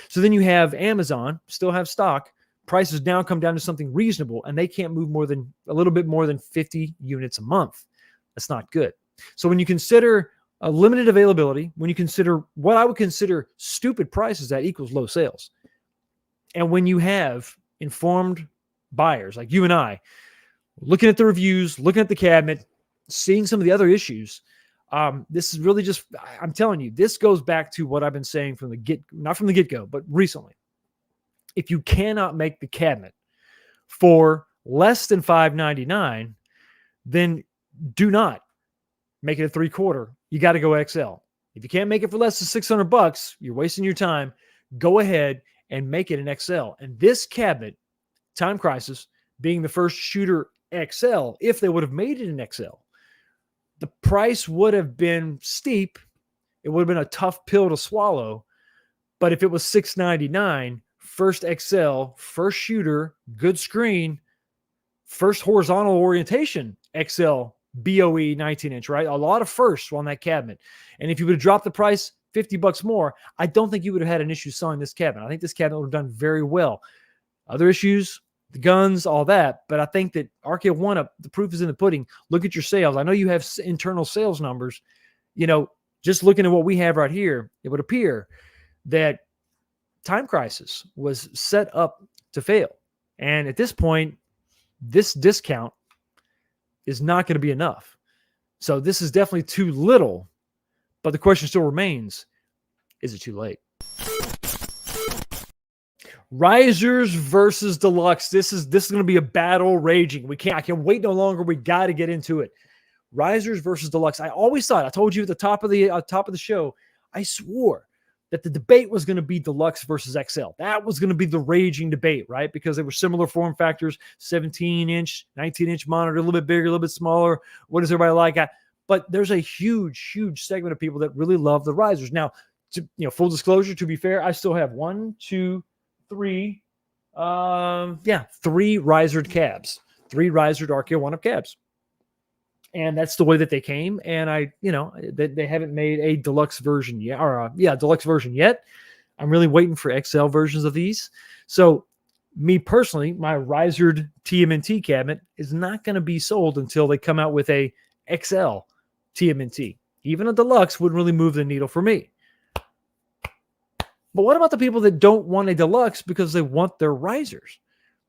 So then you have Amazon, still have stock. Prices now come down to something reasonable, and they can't move a little bit more than 50 units a month. That's not good. So when you consider a limited availability, when you consider what I would consider stupid prices, that equals low sales. And when you have informed buyers like you and I, looking at the reviews, looking at the cabinet, seeing some of the other issues, this is really just, I'm telling you, this goes back to what I've been saying not from the get-go, but recently. If you cannot make the cabinet for less than $599, then do not make it a 3/4. You got to go XL. If you can't make it for less than $600, you're wasting your time. Go ahead and make it an XL. And this cabinet, Time Crisis, being the first shooter XL, if they would have made it an XL, the price would have been steep. It would have been a tough pill to swallow. But if it was $699, first XL, first shooter, good screen, first horizontal orientation XL, BOE 19-inch, right? A lot of firsts on that cabinet. And if you would have dropped the price $50 more, I don't think you would have had an issue selling this cabinet. I think this cabinet would have done very well. Other issues, the guns, all that. But I think that Arcade1up, the proof is in the pudding. Look at your sales. I know you have internal sales numbers. Just looking at what we have right here, it would appear that Time Crisis was set up to fail. And at this point, this discount is not going to be enough. So this is definitely too little. But the question still remains, is it too late? Risers versus Deluxe. This is going to be a battle raging. I can't wait no longer. We got to get into it. Risers versus Deluxe. I always thought, I told you at the top of the show, I swore that the debate was going to be Deluxe versus XL. That was going to be the raging debate, right? Because they were similar form factors, 17-inch, 19-inch monitor, a little bit bigger, a little bit smaller. What does everybody like? But there's a huge, huge segment of people that really love the risers. Now, full disclosure, to be fair, I still have 3 risered cabs, 3 risered Arcade1up cabs. And that's the way that they came. And they haven't made a deluxe version yet, deluxe version yet. I'm really waiting for XL versions of these. So me personally, my risered TMNT cabinet is not going to be sold until they come out with a XL TMNT. Even a deluxe wouldn't really move the needle for me. But what about the people that don't want a deluxe because they want their risers?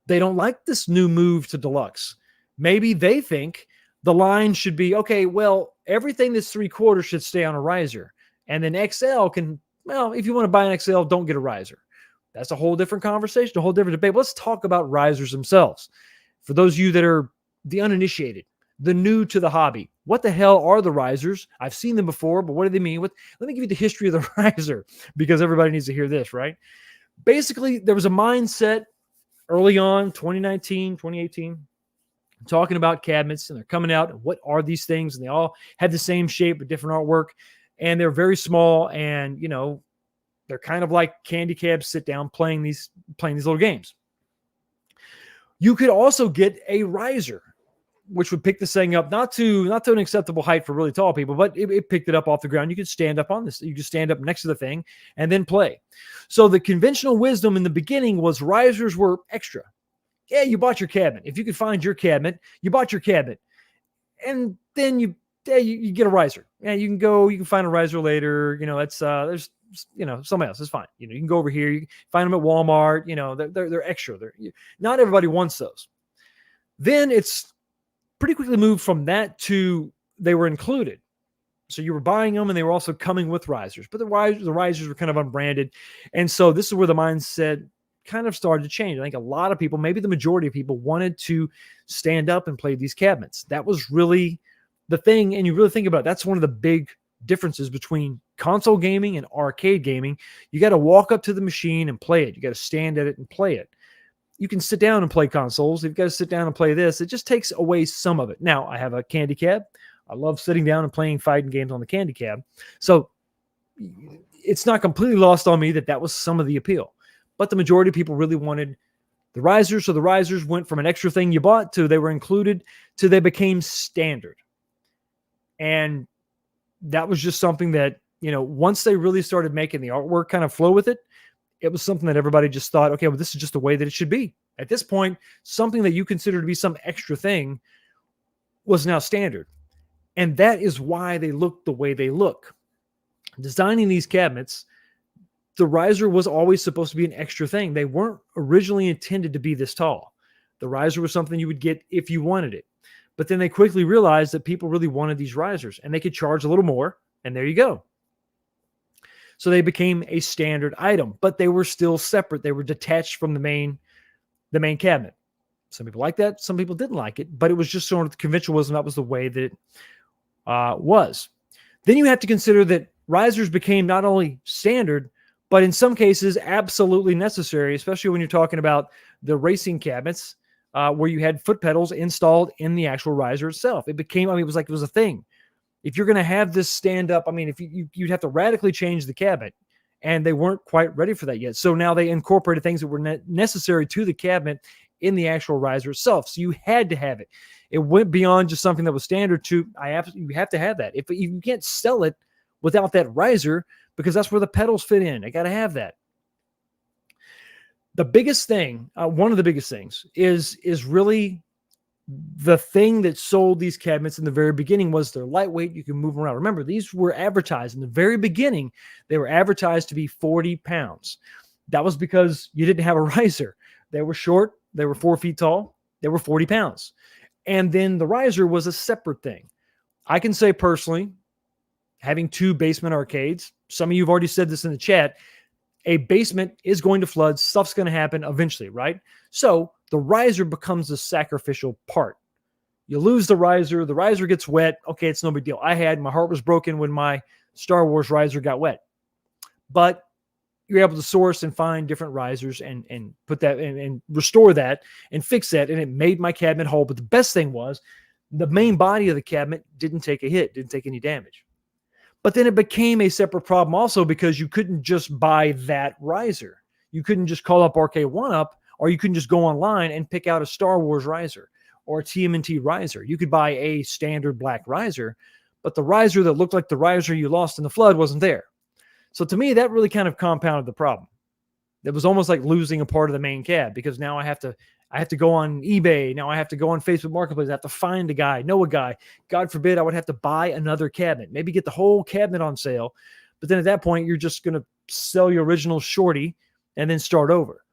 They don't like this new move to deluxe. Maybe they think the line should be, okay, well, everything that's 3/4 should stay on a riser. And then XL can, if you want to buy an XL, don't get a riser. That's a whole different conversation, a whole different debate. Let's talk about risers themselves. For those of you that are the uninitiated, the new to the hobby, what the hell are the risers? I've seen them before, but what do they mean? Let me give you the history of the riser, because everybody needs to hear this, right? Basically, there was a mindset early on, 2019, 2018, talking about cabinets, and they're coming out, and what are these things? And they all had the same shape but different artwork, and they're very small, and they're kind of like candy cabs, sit down playing these little games. You could also get a riser, which would pick this thing up not to an acceptable height for really tall people, but it picked it up off the ground. You could stand up on this. You could stand up next to the thing and then play. So the conventional wisdom in the beginning was risers were extra. Yeah, you bought your cabinet. If you could find your cabinet, you bought your cabinet. And then you get a riser. Yeah, you can find a riser later. There's somebody else. It's fine. You can go over here. You can find them at Walmart. They're extra. Not everybody wants those. Then it's pretty quickly moved from that to they were included. So you were buying them and they were also coming with risers, but the risers were kind of unbranded. And so this is where the mindset kind of started to change. I think a lot of people, maybe the majority of people, wanted to stand up and play these cabinets. That was really the thing. And you really think about it, that's one of the big differences between console gaming and arcade gaming. You got to walk up to the machine and play it. You got to stand at it and play it. You can sit down and play consoles. You've got to sit down and play this. It just takes away some of it. Now, I have a candy cab. I love sitting down and playing fighting games on the candy cab. So it's not completely lost on me that was some of the appeal. But the majority of people really wanted the risers. So the risers went from an extra thing you bought to they were included to they became standard. And that was just something that, once they really started making the artwork kind of flow with it, it was something that everybody just thought, okay, well, this is just the way that it should be. At this point, something that you consider to be some extra thing was now standard. And that is why they look the way they look. Designing these cabinets, the riser was always supposed to be an extra thing. They weren't originally intended to be this tall. The riser was something you would get if you wanted it. But then they quickly realized that people really wanted these risers and they could charge a little more. And there you go. So they became a standard item, but they were still separate. They were detached from the main cabinet. Some people liked that. Some people didn't like it, but it was just sort of the conventional wisdom. That was the way that it was. Then you have to consider that risers became not only standard, but in some cases absolutely necessary, especially when you're talking about the racing cabinets where you had foot pedals installed in the actual riser itself. It became, it was like it was a thing. If you're going to have this stand up, if you'd have to radically change the cabinet, and they weren't quite ready for that yet. So now they incorporated things that were necessary to the cabinet in the actual riser itself. So you had to have it. It went beyond just something that was standard to you have to have that. If you can't sell it without that riser, because that's where the pedals fit in. I got to have that. The biggest thing, one of the biggest things is really the thing that sold these cabinets in the very beginning was they're lightweight. You can move them around. Remember, these were advertised in the very beginning. They were advertised to be 40 pounds. That was because you didn't have a riser. They were short. They were 4 feet tall. They were 40 pounds. And then the riser was a separate thing. I can say personally, having 2 basement arcades, some of you have already said this in the chat, a basement is going to flood. Stuff's going to happen eventually, right? So the riser becomes the sacrificial part. You lose the riser gets wet. Okay, it's no big deal. My heart was broken when my Star Wars riser got wet. But you're able to source and find different risers and put that and restore that and fix that. And it made my cabinet whole. But the best thing was the main body of the cabinet didn't take a hit, didn't take any damage. But then it became a separate problem also because you couldn't just buy that riser. You couldn't just call up Arcade1up, or you couldn't just go online and pick out a Star Wars riser or a TMNT riser. You could buy a standard black riser, but the riser that looked like the riser you lost in the flood wasn't there. So to me, that really kind of compounded the problem. It was almost like losing a part of the main cab, because now I have to go on eBay. Now I have to go on Facebook Marketplace. I have to find a guy, know a guy. God forbid I would have to buy another cabinet, maybe get the whole cabinet on sale. But then at that point, you're just going to sell your original shorty and then start over.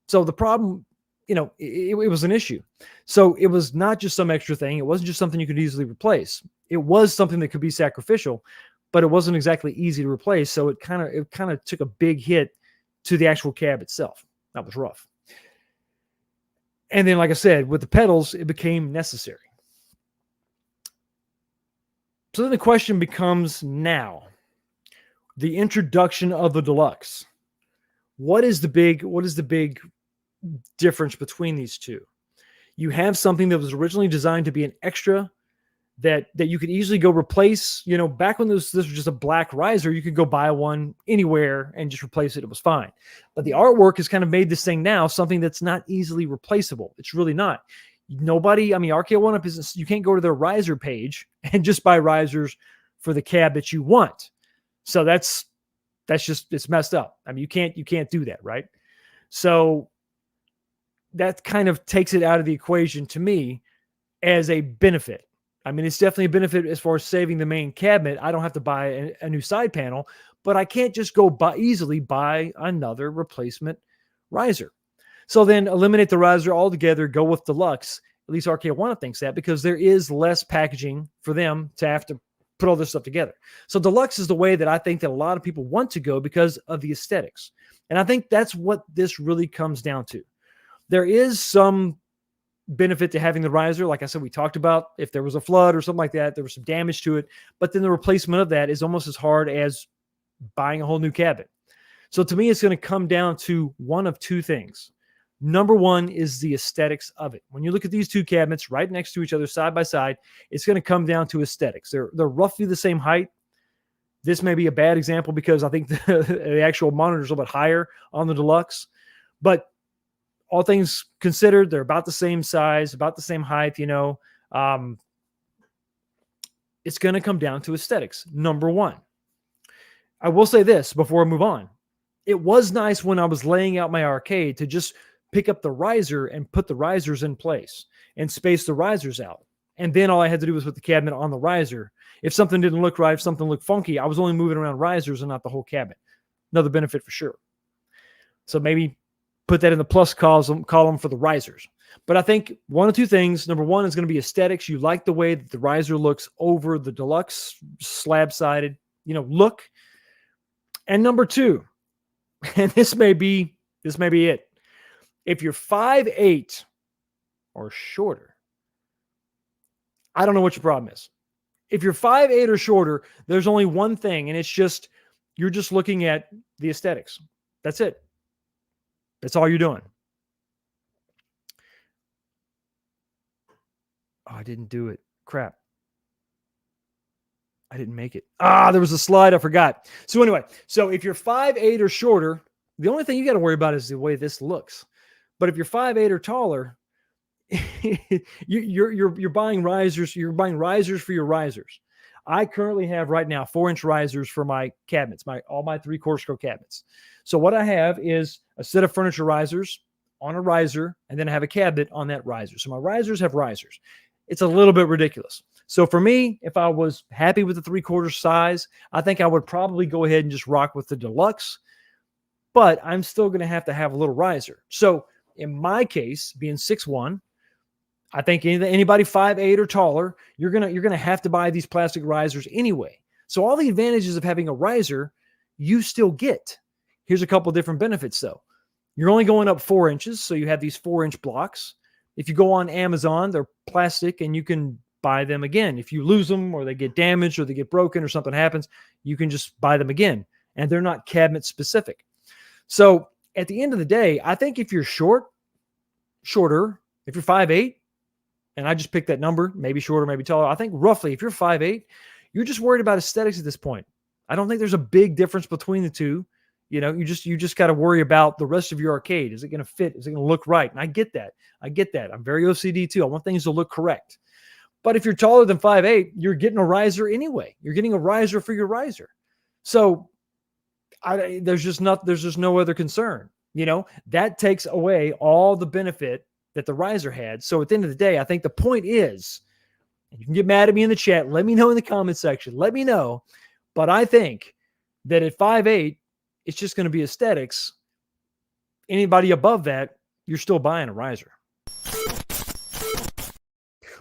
So the problem, it was an issue. So it was not just some extra thing. It wasn't just something you could easily replace. It was something that could be sacrificial, but it wasn't exactly easy to replace. So it kind of took a big hit to the actual cab itself. That was rough. And then, like I said, with the pedals, it became necessary. So then the question becomes now, the introduction of the Deluxe. What is the big difference between these two? You have something that was originally designed to be an extra that you could easily go replace. Back when this was just a black riser, you could go buy one anywhere and just replace it. It was fine. But the artwork has kind of made this thing now something that's not easily replaceable. It's really not. Arcade1up isn't. You can't go to their riser page and just buy risers for the cab that you want. So that's just, it's messed up. You can't do that, right? So that kind of takes it out of the equation to me as a benefit. It's definitely a benefit as far as saving the main cabinet. I don't have to buy a new side panel, but I can't just go easily buy another replacement riser. So then eliminate the riser altogether, go with Deluxe. At least Arcade1up thinks that, because there is less packaging for them to have to put all this stuff together. So Deluxe is the way that I think that a lot of people want to go because of the aesthetics. And I think that's what this really comes down to. There is some benefit to having the riser. Like I said, we talked about if there was a flood or something like that, there was some damage to it, but then the replacement of that is almost as hard as buying a whole new cabinet. So to me, it's going to come down to one of two things. Number one is the aesthetics of it. When you look at these two cabinets right next to each other, side by side, it's going to come down to aesthetics. They're roughly the same height. This may be a bad example because I think the actual monitor is a little bit higher on the Deluxe, but all things considered, they're about the same size, about the same height. It's going to come down to aesthetics. Number one, I will say this before I move on. It was nice when I was laying out my arcade to just pick up the riser and put the risers in place and space the risers out. And then all I had to do was put the cabinet on the riser. If something didn't look right, if something looked funky, I was only moving around risers and not the whole cabinet. Another benefit for sure. So maybe put that in the plus column for the risers. But I think one of two things. Number one is going to be aesthetics. You like the way that the riser looks over the Deluxe slab-sided, look. And number two, and this may be it. If you're 5'8" or shorter, I don't know what your problem is. If you're 5'8" or shorter, there's only one thing, and it's just you're just looking at the aesthetics. That's it. That's all you're doing. Oh, I didn't do it. Crap. I didn't make it. There was a slide. I forgot. So anyway, if you're 5'8" or shorter, the only thing you got to worry about is the way this looks. But if you're 5'8" or taller, you're buying risers. You're buying risers for your risers. I currently have right now 4-inch risers for my cabinets, all my 3/4 scale cabinets. So what I have is a set of furniture risers on a riser, and then I have a cabinet on that riser. So my risers have risers. It's a little bit ridiculous. So for me, if I was happy with the 3/4 size, I think I would probably go ahead and just rock with the Deluxe, but I'm still going to have a little riser. So in my case, being 6'1", I think anybody 5'8" or taller, you're gonna have to buy these plastic risers anyway. So all the advantages of having a riser, you still get. Here's a couple different benefits though. You're only going up 4 inches, so you have these 4-inch blocks. If you go on Amazon, they're plastic, and you can buy them again. If you lose them, or they get damaged, or they get broken, or something happens, you can just buy them again, and they're not cabinet specific. So at the end of the day, I think if you're shorter, if you're 5'8", and I just picked that number, maybe shorter, maybe taller, I think roughly if you're 5'8", you're just worried about aesthetics at this point. I don't think there's a big difference between the two. You know, you just got to worry about the rest of your arcade. Is it going to fit? Is it going to look right? And I get that. I'm very OCD too. I want things to look correct. But if you're taller than 5'8", you're getting a riser anyway. You're getting a riser for your riser. So there's just no other concern. You know, that takes away all the benefit that the riser had. So at the end of the day, I think the point is, and you can get mad at me in the chat, let me know in the comment section, let me know. But I think that at 5'8", it's just going to be aesthetics. Anybody above that, you're still buying a riser.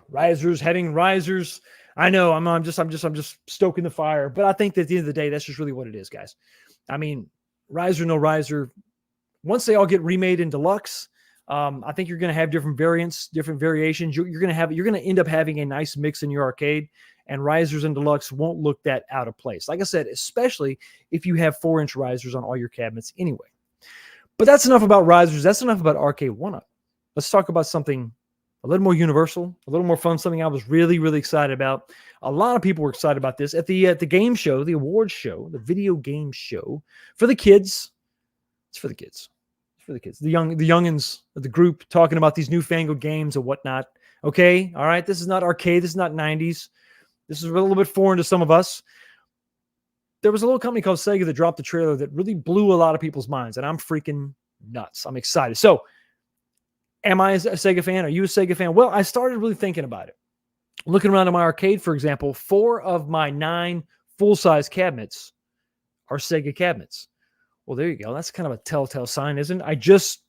Risers, heading risers. I know I'm just stoking the fire, but I think that at the end of the day, that's just really what it is, guys. I mean, riser, no riser. Once they all get remade in Deluxe, I think you're going to have different variants, different variations. You're going to end up having a nice mix in your arcade, and risers and Deluxe won't look that out of place. Like I said, especially if you have 4-inch risers on all your cabinets anyway. But that's enough about risers. That's enough about Arcade1up. Let's talk about something a little more universal, a little more fun, something I was really, really excited about. A lot of people were excited about this at the game show, the awards show, the video game show for the kids. It's for the kids. For the kids, the youngins of the group, talking about these newfangled games and whatnot. Okay, all right, this is not arcade, this is not 90s. This is a little bit foreign to some of us. There was a little company called Sega that dropped a trailer that really blew a lot of people's minds, and I'm freaking nuts. I'm excited. So, am I a Sega fan? Are you a Sega fan? Well, I started really thinking about it. Looking around at my arcade, for example, 4 of my 9 full-size cabinets are Sega cabinets. Well, there you go. That's kind of a telltale sign, isn't it? I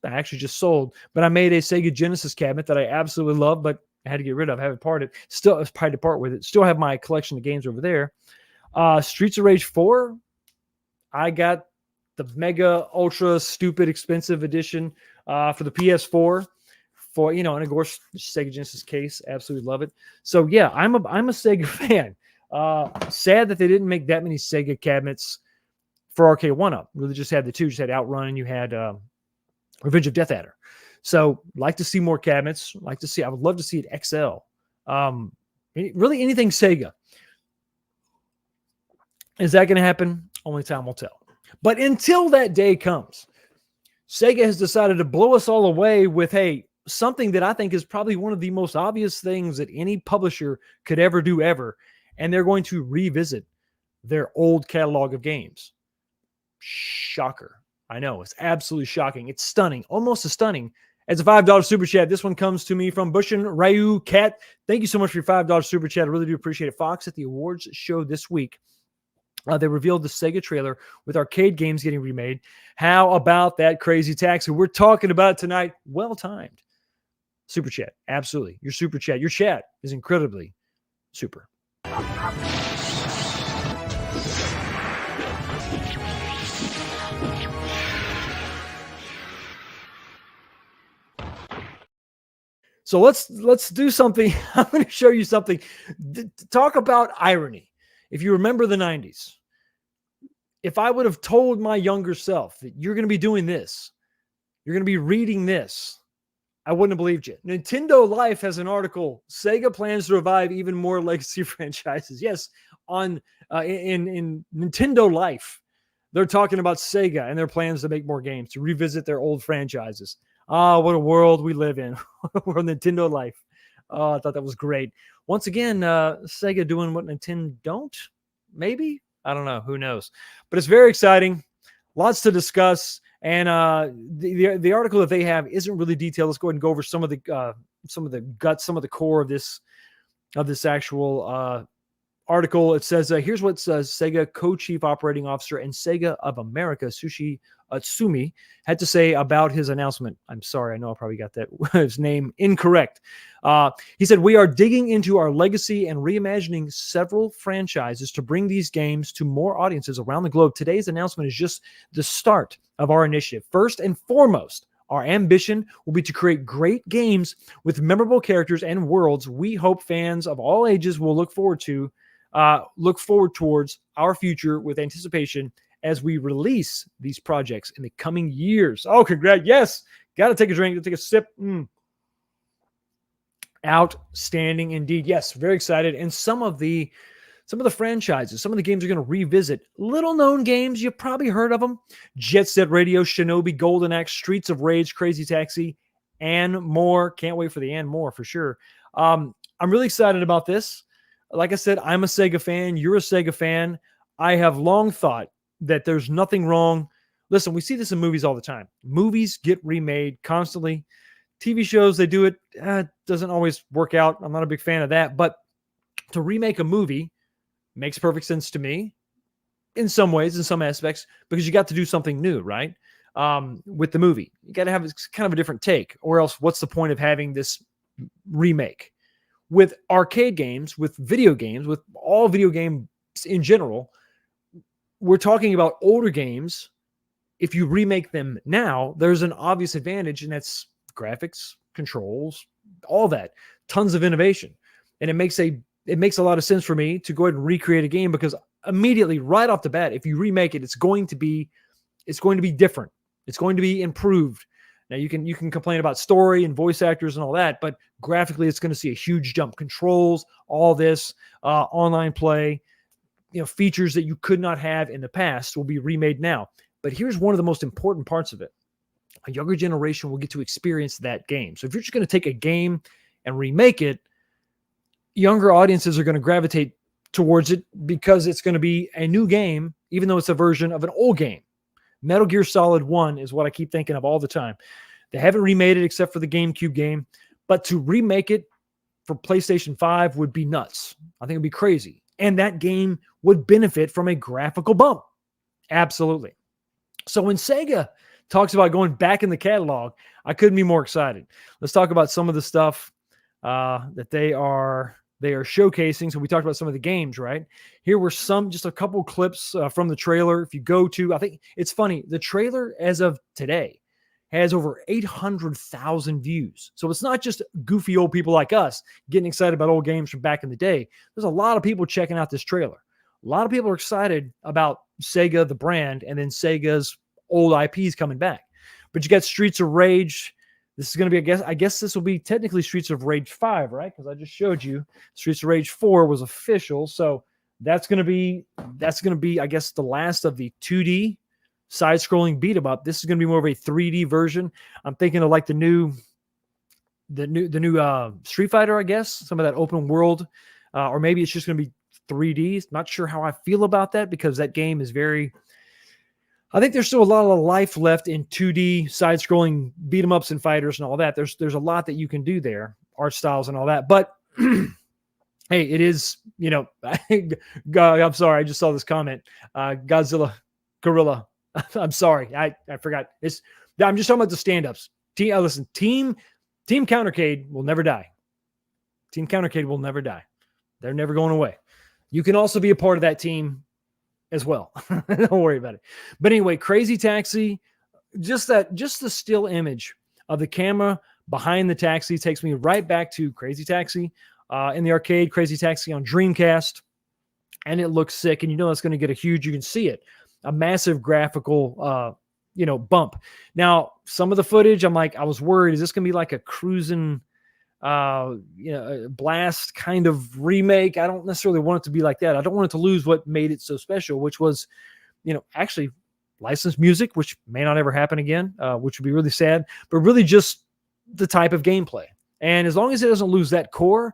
actually just sold, but I made a Sega Genesis cabinet that I absolutely love, but I had to get rid of. I haven't parted. Still, I was probably to part with it. Still have my collection of games over there. Streets of Rage 4. I got the mega ultra stupid expensive edition for the PS4. For, you know, and of course, Sega Genesis case. Absolutely love it. So yeah, I'm a Sega fan. Sad that they didn't make that many Sega cabinets for Arcade1up. Really just had the two. Just had Outrun and you had Revenge of Death Adder. So like to see more cabinets. I would love to see it XL. Really anything Sega. Is that going to happen? Only time will tell. But until that day comes, Sega has decided to blow us all away with, hey, something that I think is probably one of the most obvious things that any publisher could ever do ever. And they're going to revisit their old catalog of games. Shocker. I know. It's absolutely shocking. It's stunning. Almost as stunning as a $5 super chat. This one comes to me from Bushin Ryu Cat. Thank you so much for your $5 super chat. I really do appreciate it. Fox, at the awards show this week, they revealed the Sega trailer with arcade games getting remade. How about that crazy taxi? We're talking about it tonight. Well-timed. Super chat. Absolutely. Your super chat. Your chat is incredibly super. So let's do something. I'm going to show you something. Talk about irony. If you remember the 90s, if I would have told my younger self that you're going to be doing this, you're going to be reading this, I wouldn't have believed you. Nintendo Life has an article. Sega plans to revive even more legacy franchises. Yes, on in Nintendo Life, they're talking about Sega and their plans to make more games, to revisit their old franchises. Ah, what a world we live in. We're on Nintendo Life. Oh, I thought that was great. Once again, Sega doing what Nintendo don't? Maybe? I don't know. Who knows? But it's very exciting. Lots to discuss. And the article that they have isn't really detailed. Let's go ahead and go over some of the guts, some of the core of this actual article. It says, here's what Sega co-chief operating officer and Sega of America, Sushi Tsumi, had to say about his announcement. I'm sorry, I know I probably got that his name incorrect. He said, we are digging into our legacy and reimagining several franchises to bring these games to more audiences around the globe. Today's announcement is just the start of our initiative. First and foremost, our ambition will be to create great games with memorable characters and worlds we hope fans of all ages will look forward towards our future with anticipation as we release these projects in the coming years. Oh, congrats. Yes. Got to take a drink, take a sip. Outstanding indeed. Yes, very excited. And some of the franchises, some of the games are going to revisit little known games. You've probably heard of them. Jet Set Radio, Shinobi, Golden Axe, Streets of Rage, Crazy Taxi, and more. Can't wait for the and more for sure. I'm really excited about this. Like I said, I'm a Sega fan. You're a Sega fan. I have long thought that there's nothing wrong. Listen, we see this in movies all the time. Movies get remade constantly. TV shows, they do it. Doesn't always work out. I'm not a big fan of that. But to remake a movie makes perfect sense to me in some ways, in some aspects, because you got to do something new, right? With the movie. You got to have kind of a different take, or else what's the point of having this remake? With arcade games, with video games, with all video games in general, we're talking about older games. If you remake them now, there's an obvious advantage, and that's graphics, controls, all that. Tons of innovation. And it makes a lot of sense for me to go ahead and recreate a game, because immediately, right off the bat, if you remake it, it's going to be different. It's going to be improved. Now you can complain about story and voice actors and all that, but graphically it's going to see a huge jump. Controls, all this, online play, features that you could not have in the past will be remade now. But here's one of the most important parts of it. A younger generation will get to experience that game. So if you're just going to take a game and remake it, younger audiences are going to gravitate towards it because it's going to be a new game, even though it's a version of an old game. Metal Gear Solid 1 is what I keep thinking of all the time. They haven't remade it except for the GameCube game, but to remake it for PlayStation 5 would be nuts. I think it'd be crazy. And that game would benefit from a graphical bump. Absolutely. So when Sega talks about going back in the catalog, I couldn't be more excited. Let's talk about some of the stuff that they are showcasing. So we talked about some of the games, right? Here were just a couple clips from the trailer. If you go to, I think it's funny, the trailer as of today has over 800,000 views. So it's not just goofy old people like us getting excited about old games from back in the day. There's a lot of people checking out this trailer. A lot of people are excited about Sega, the brand, and then Sega's old IPs coming back. But you got Streets of Rage. This is going to be, I guess this will be technically Streets of Rage 5, right? Because I just showed you Streets of Rage 4 was official. So that's going to be, I guess, the last of the 2D side-scrolling beat 'em up. This is going to be more of a 3D version. I'm thinking of like the new Street Fighter, I guess, some of that open world, or maybe it's just going to be 3D. Not sure how I feel about that, because that game is I think there's still a lot of life left in 2D side-scrolling beat 'em ups and fighters and all that. There's a lot that you can do there, art styles and all that. But hey, it is, I'm sorry, I just saw this comment. Godzilla Gorilla. I'm sorry, I forgot. I'm just talking about the stand-ups. Listen, Team Countercade will never die. Team Countercade will never die. They're never going away. You can also be a part of that team as well. Don't worry about it. But anyway, Crazy Taxi, just the still image of the camera behind the taxi takes me right back to Crazy Taxi in the arcade, Crazy Taxi on Dreamcast, and it looks sick. And that's going to get you can see it, a massive graphical bump. Now, some of the footage, I was worried, is this going to be like a cruising blast kind of remake? I don't necessarily want it to be like that. I don't want it to lose what made it so special, which was, actually licensed music, which may not ever happen again, which would be really sad, but really just the type of gameplay. And as long as it doesn't lose that core,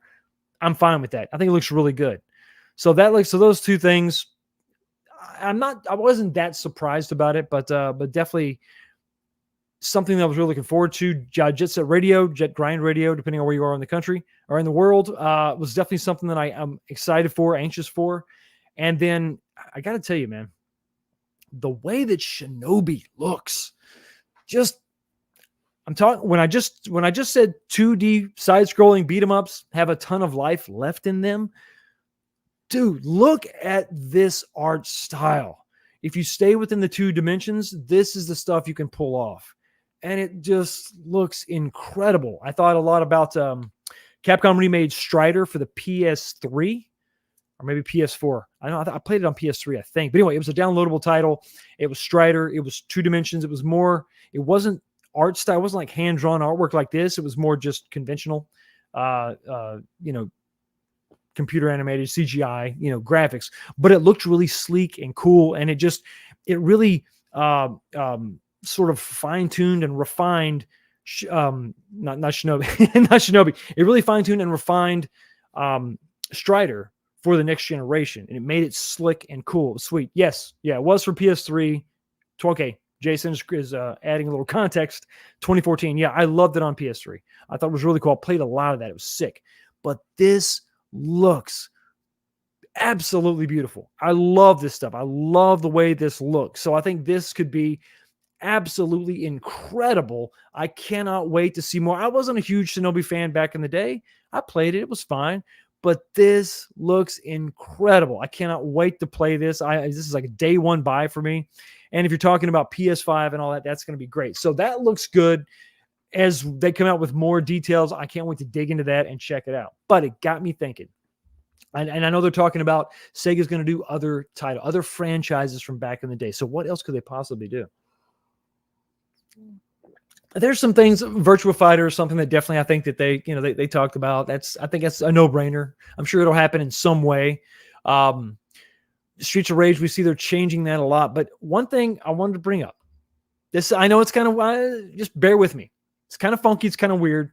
I'm fine with that. I think it looks really good. So those two things, I wasn't that surprised about it, but definitely something that I was really looking forward to. Jet Set Radio, Jet Grind Radio, depending on where you are in the country or in the world, was definitely something that I am excited for, anxious for. And then I got to tell you, man, the way that Shinobi looks, when I just said 2D side-scrolling beat 'em ups have a ton of life left in them, dude, look at this art style. If you stay within the 2 dimensions, this is the stuff you can pull off. And it just looks incredible. I thought a lot about Capcom remade Strider for the PS3. or maybe PS4. I played it on PS3, I think. But anyway, it was a downloadable title. It was Strider. It was 2 dimensions. It wasn't art style. It wasn't like hand-drawn artwork like this. It was more just conventional, computer animated CGI, graphics, but it looked really sleek and cool. And it really sort of fine-tuned and refined, not Shinobi, not Shinobi. It really fine-tuned and refined Strider for the next generation. And it made it slick and cool. It was sweet. Yes. Yeah, it was for PS3. Okay. Jason is adding a little context. 2014. Yeah, I loved it on PS3. I thought it was really cool. I played a lot of that. It was sick. But this looks absolutely beautiful. I love this stuff. I love the way this looks. So I think this could be absolutely incredible. I cannot wait to see more. I wasn't a huge Shinobi fan back in the day. I played it. It was fine. But this looks incredible. I cannot wait to play this. This is like a day one buy for me. And if you're talking about PS5 and all that, that's going to be great. So that looks good. As they come out with more details, I can't wait to dig into that and check it out. But it got me thinking. And I know they're talking about Sega's going to do other franchises from back in the day. So what else could they possibly do? There's some things, Virtua Fighter is something that definitely I think that they talked about. I think that's a no-brainer. I'm sure it'll happen in some way. Streets of Rage, we see they're changing that a lot. But one thing I wanted to bring up, this I know it's kind of, just bear with me. It's kind of funky. It's kind of weird.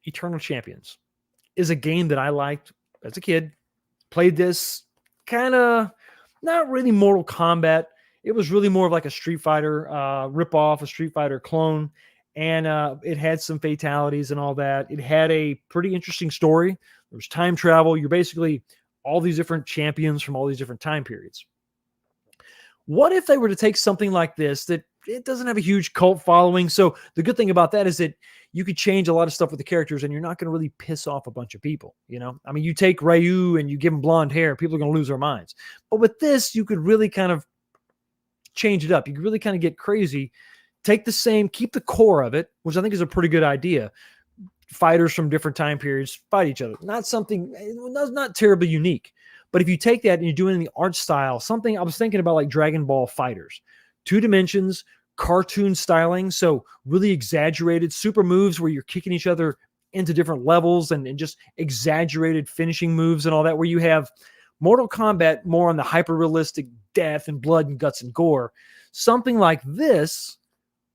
Eternal Champions is a game that I liked as a kid. Played this kind of, not really Mortal Kombat. It was really more of like a Street Fighter ripoff, a Street Fighter clone. And it had some fatalities and all that. It had a pretty interesting story. There was time travel. You're basically all these different champions from all these different time periods. What if they were to take something like this that it doesn't have a huge cult following? So the good thing about that is that you could change a lot of stuff with the characters and you're not going to really piss off a bunch of people. I mean, you take Ryu and you give him blonde hair, people are going to lose their minds. But with this, you could really kind of change it up. You could really kind of get crazy. Keep the core of it, which I think is a pretty good idea. Fighters from different time periods fight each other. Not terribly unique. But if you take that and you do it in the art style, something I was thinking about like Dragon Ball Fighters, 2 dimensions, cartoon styling. So really exaggerated super moves where you're kicking each other into different levels and just exaggerated finishing moves and all that, where you have Mortal Kombat more on the hyper realistic death and blood and guts and gore. Something like this,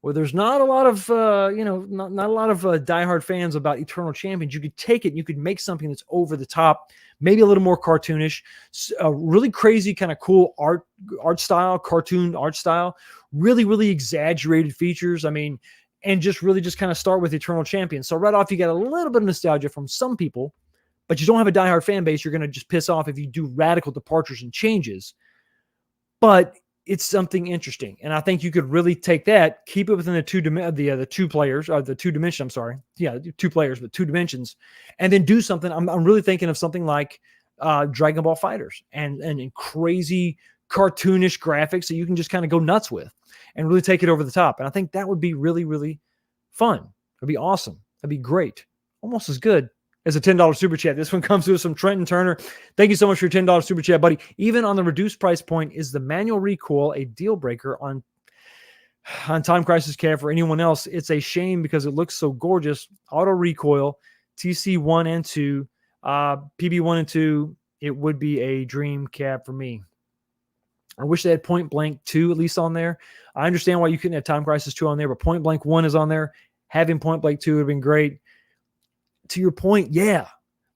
where there's not a lot of, not a lot of diehard fans about Eternal Champions, you could take it and you could make something that's over the top, maybe a little more cartoonish, really crazy kind of cool art style, cartoon art style, really, really exaggerated features. I mean, and just kind of start with Eternal Champions. So right off, you get a little bit of nostalgia from some people, but you don't have a diehard fan base. You're going to just piss off if you do radical departures and changes. But it's something interesting, and I think you could really take that, keep it within the 2 dimensions. Yeah, 2 players, but 2 dimensions, and then do something. I'm really thinking of something like Dragon Ball Fighters and crazy cartoonish graphics that you can just kind of go nuts with and really take it over the top. And I think that would be really, really fun. It'd be awesome. That'd be great. Almost as good as a $10 super chat. This one comes to us from Trenton Turner. Thank you so much for your $10 super chat, buddy. Even on the reduced price point, is the manual recoil a deal breaker on Time Crisis Cav for anyone else? It's a shame because it looks so gorgeous. Auto recoil, TC1 and 2, PB1 and 2. It would be a dream cab for me. I wish they had Point Blank 2 at least on there. I understand why you couldn't have Time Crisis 2 on there, but Point Blank 1 is on there. Having Point Blank 2 would have been great. To your point, yeah,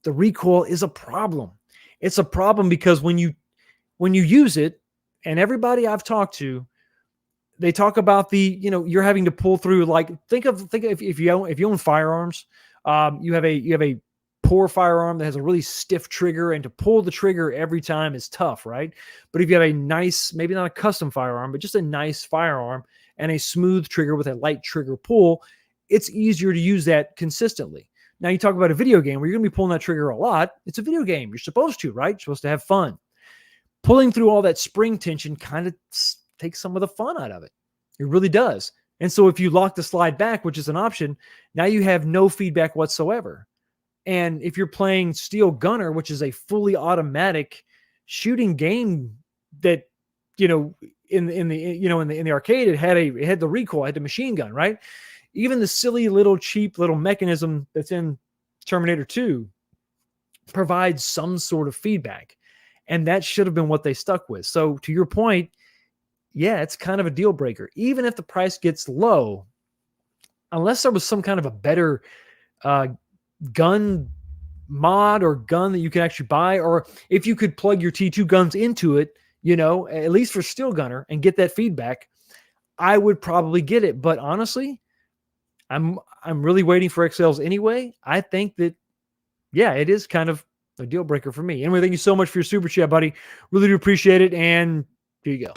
the recoil is a problem. It's a problem because when you use it, and everybody I've talked to, they talk about you're having to pull through. Like think of if you own firearms, you have a poor firearm that has a really stiff trigger, and to pull the trigger every time is tough, right? But if you have a nice, maybe not a custom firearm, but just a nice firearm and a smooth trigger with a light trigger pull, it's easier to use that consistently. Now you talk about a video game where you're going to be pulling that trigger a lot. It's a video game. You're supposed to, right? You're supposed to have fun. Pulling through all that spring tension kind of takes some of the fun out of it. It really does. And so if you lock the slide back, which is an option, now you have no feedback whatsoever. And if you're playing Steel Gunner, which is a fully automatic shooting game that, in the arcade, it had the recoil, it had the machine gun, right? Even the silly little cheap little mechanism that's in Terminator 2 provides some sort of feedback. And that should have been what they stuck with. So to your point, yeah, it's kind of a deal breaker. Even if the price gets low, unless there was some kind of a better gun mod or gun that you can actually buy, or if you could plug your T2 guns into it, at least for Steel Gunner, and get that feedback, I would probably get it. But honestly, I'm really waiting for XLs anyway. I think that, yeah, it is kind of a deal breaker for me. Anyway, thank you so much for your super chat, buddy. Really do appreciate it. And here you go.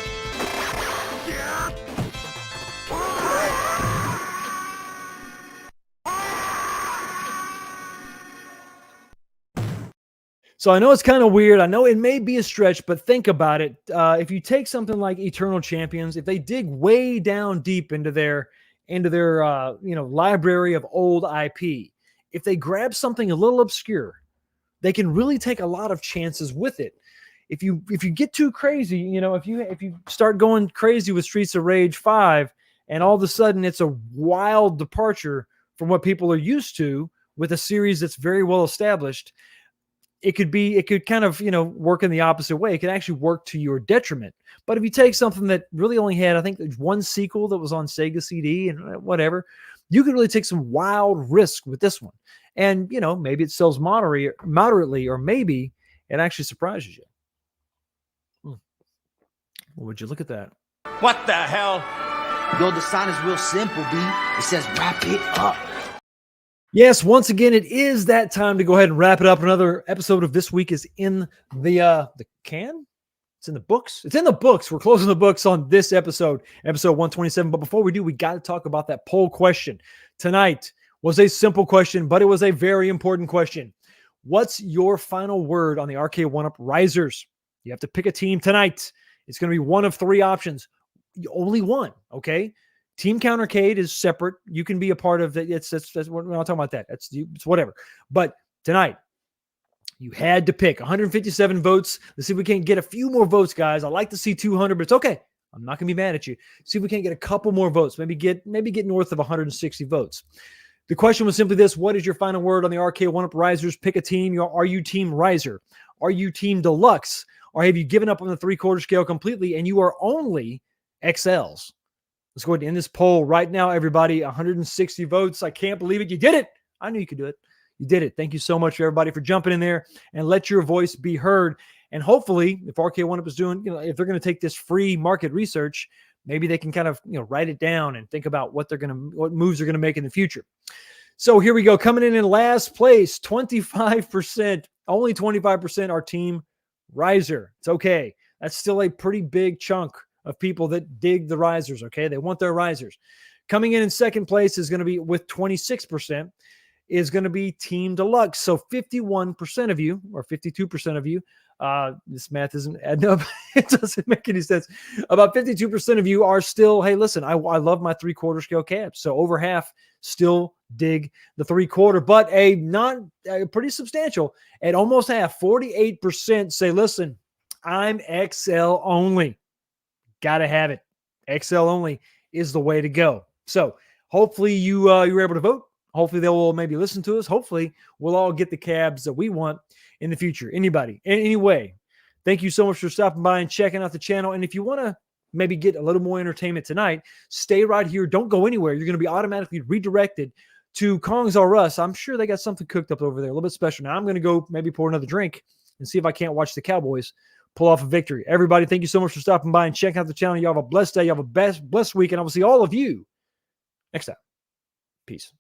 So I know it's kind of weird. I know it may be a stretch, but think about it. If you take something like Eternal Champions, if they dig way down deep into their library of old IP, if they grab something a little obscure, they can really take a lot of chances with it. If you get too crazy, if you start going crazy with Streets of Rage 5, and all of a sudden it's a wild departure from what people are used to with a series that's very well established, it could kind of, work in the opposite way. It can actually work to your detriment. But if you take something that really only had, I think, one sequel that was on Sega CD and whatever, you could really take some wild risk with this one. And, maybe it sells moderately, or maybe it actually surprises you. Well, would you look at that? What the hell? Yo, the sign is real simple, B. It says wrap it up. Yes, once again, it is that time to go ahead and wrap it up. Another episode of This Week is in the can. It's in the books. It's in the books. We're closing the books on this episode 127. But before we do, we got to talk about that poll question. Tonight was a simple question, but it was a very important question. What's your final word on the Arcade1up Risers? You have to pick a team tonight. It's going to be one of three options. Only one, okay? Team Countercade is separate. You can be a part of that. We're not talking about that. It's whatever. But tonight, you had to pick 157 votes. Let's see if we can't get a few more votes, guys. I like to see 200, but it's okay. I'm not going to be mad at you. See if we can't get a couple more votes. Maybe get north of 160 votes. The question was simply this: what is your final word on the Arcade1up Risers? Pick a team. Are you Team Riser? Are you Team Deluxe? Or have you given up on the 3/4 scale completely and you are only XLs? Let's go ahead and end this poll right now, everybody. 160 votes. I can't believe it. You did it. I knew you could do it. You did it. Thank you so much, everybody, for jumping in there and let your voice be heard. And hopefully, if Arcade1up is doing, if they're going to take this free market research, maybe they can kind of, write it down and think about what moves they're going to make in the future. So here we go. Coming in last place, 25%. Only 25% are Team Riser. It's okay. That's still a pretty big chunk of people that dig the risers, okay? They want their risers. Coming in second place is going to be, with 26%, is going to be Team Deluxe. So 51% of you, or 52% of you, this math isn't adding up. It doesn't make any sense. About 52% of you are still, hey, listen, I love my 3/4 scale cabs. So over half still dig the 3/4, but a pretty substantial, at almost half, 48% say, listen, I'm XL only. Got to have it. XL only is the way to go. So hopefully you were able to vote. Hopefully they will maybe listen to us. Hopefully we'll all get the cabs that we want in the future. Anybody, anyway, thank you so much for stopping by and checking out the channel. And if you want to maybe get a little more entertainment tonight, stay right here. Don't go anywhere. You're going to be automatically redirected to Kong's R Us. I'm sure they got something cooked up over there, a little bit special. Now I'm going to go maybe pour another drink and see if I can't watch the Cowboys pull off a victory. Everybody, thank you so much for stopping by and checking out the channel. You have a blessed day. You have a blessed week, and I will see all of you next time. Peace.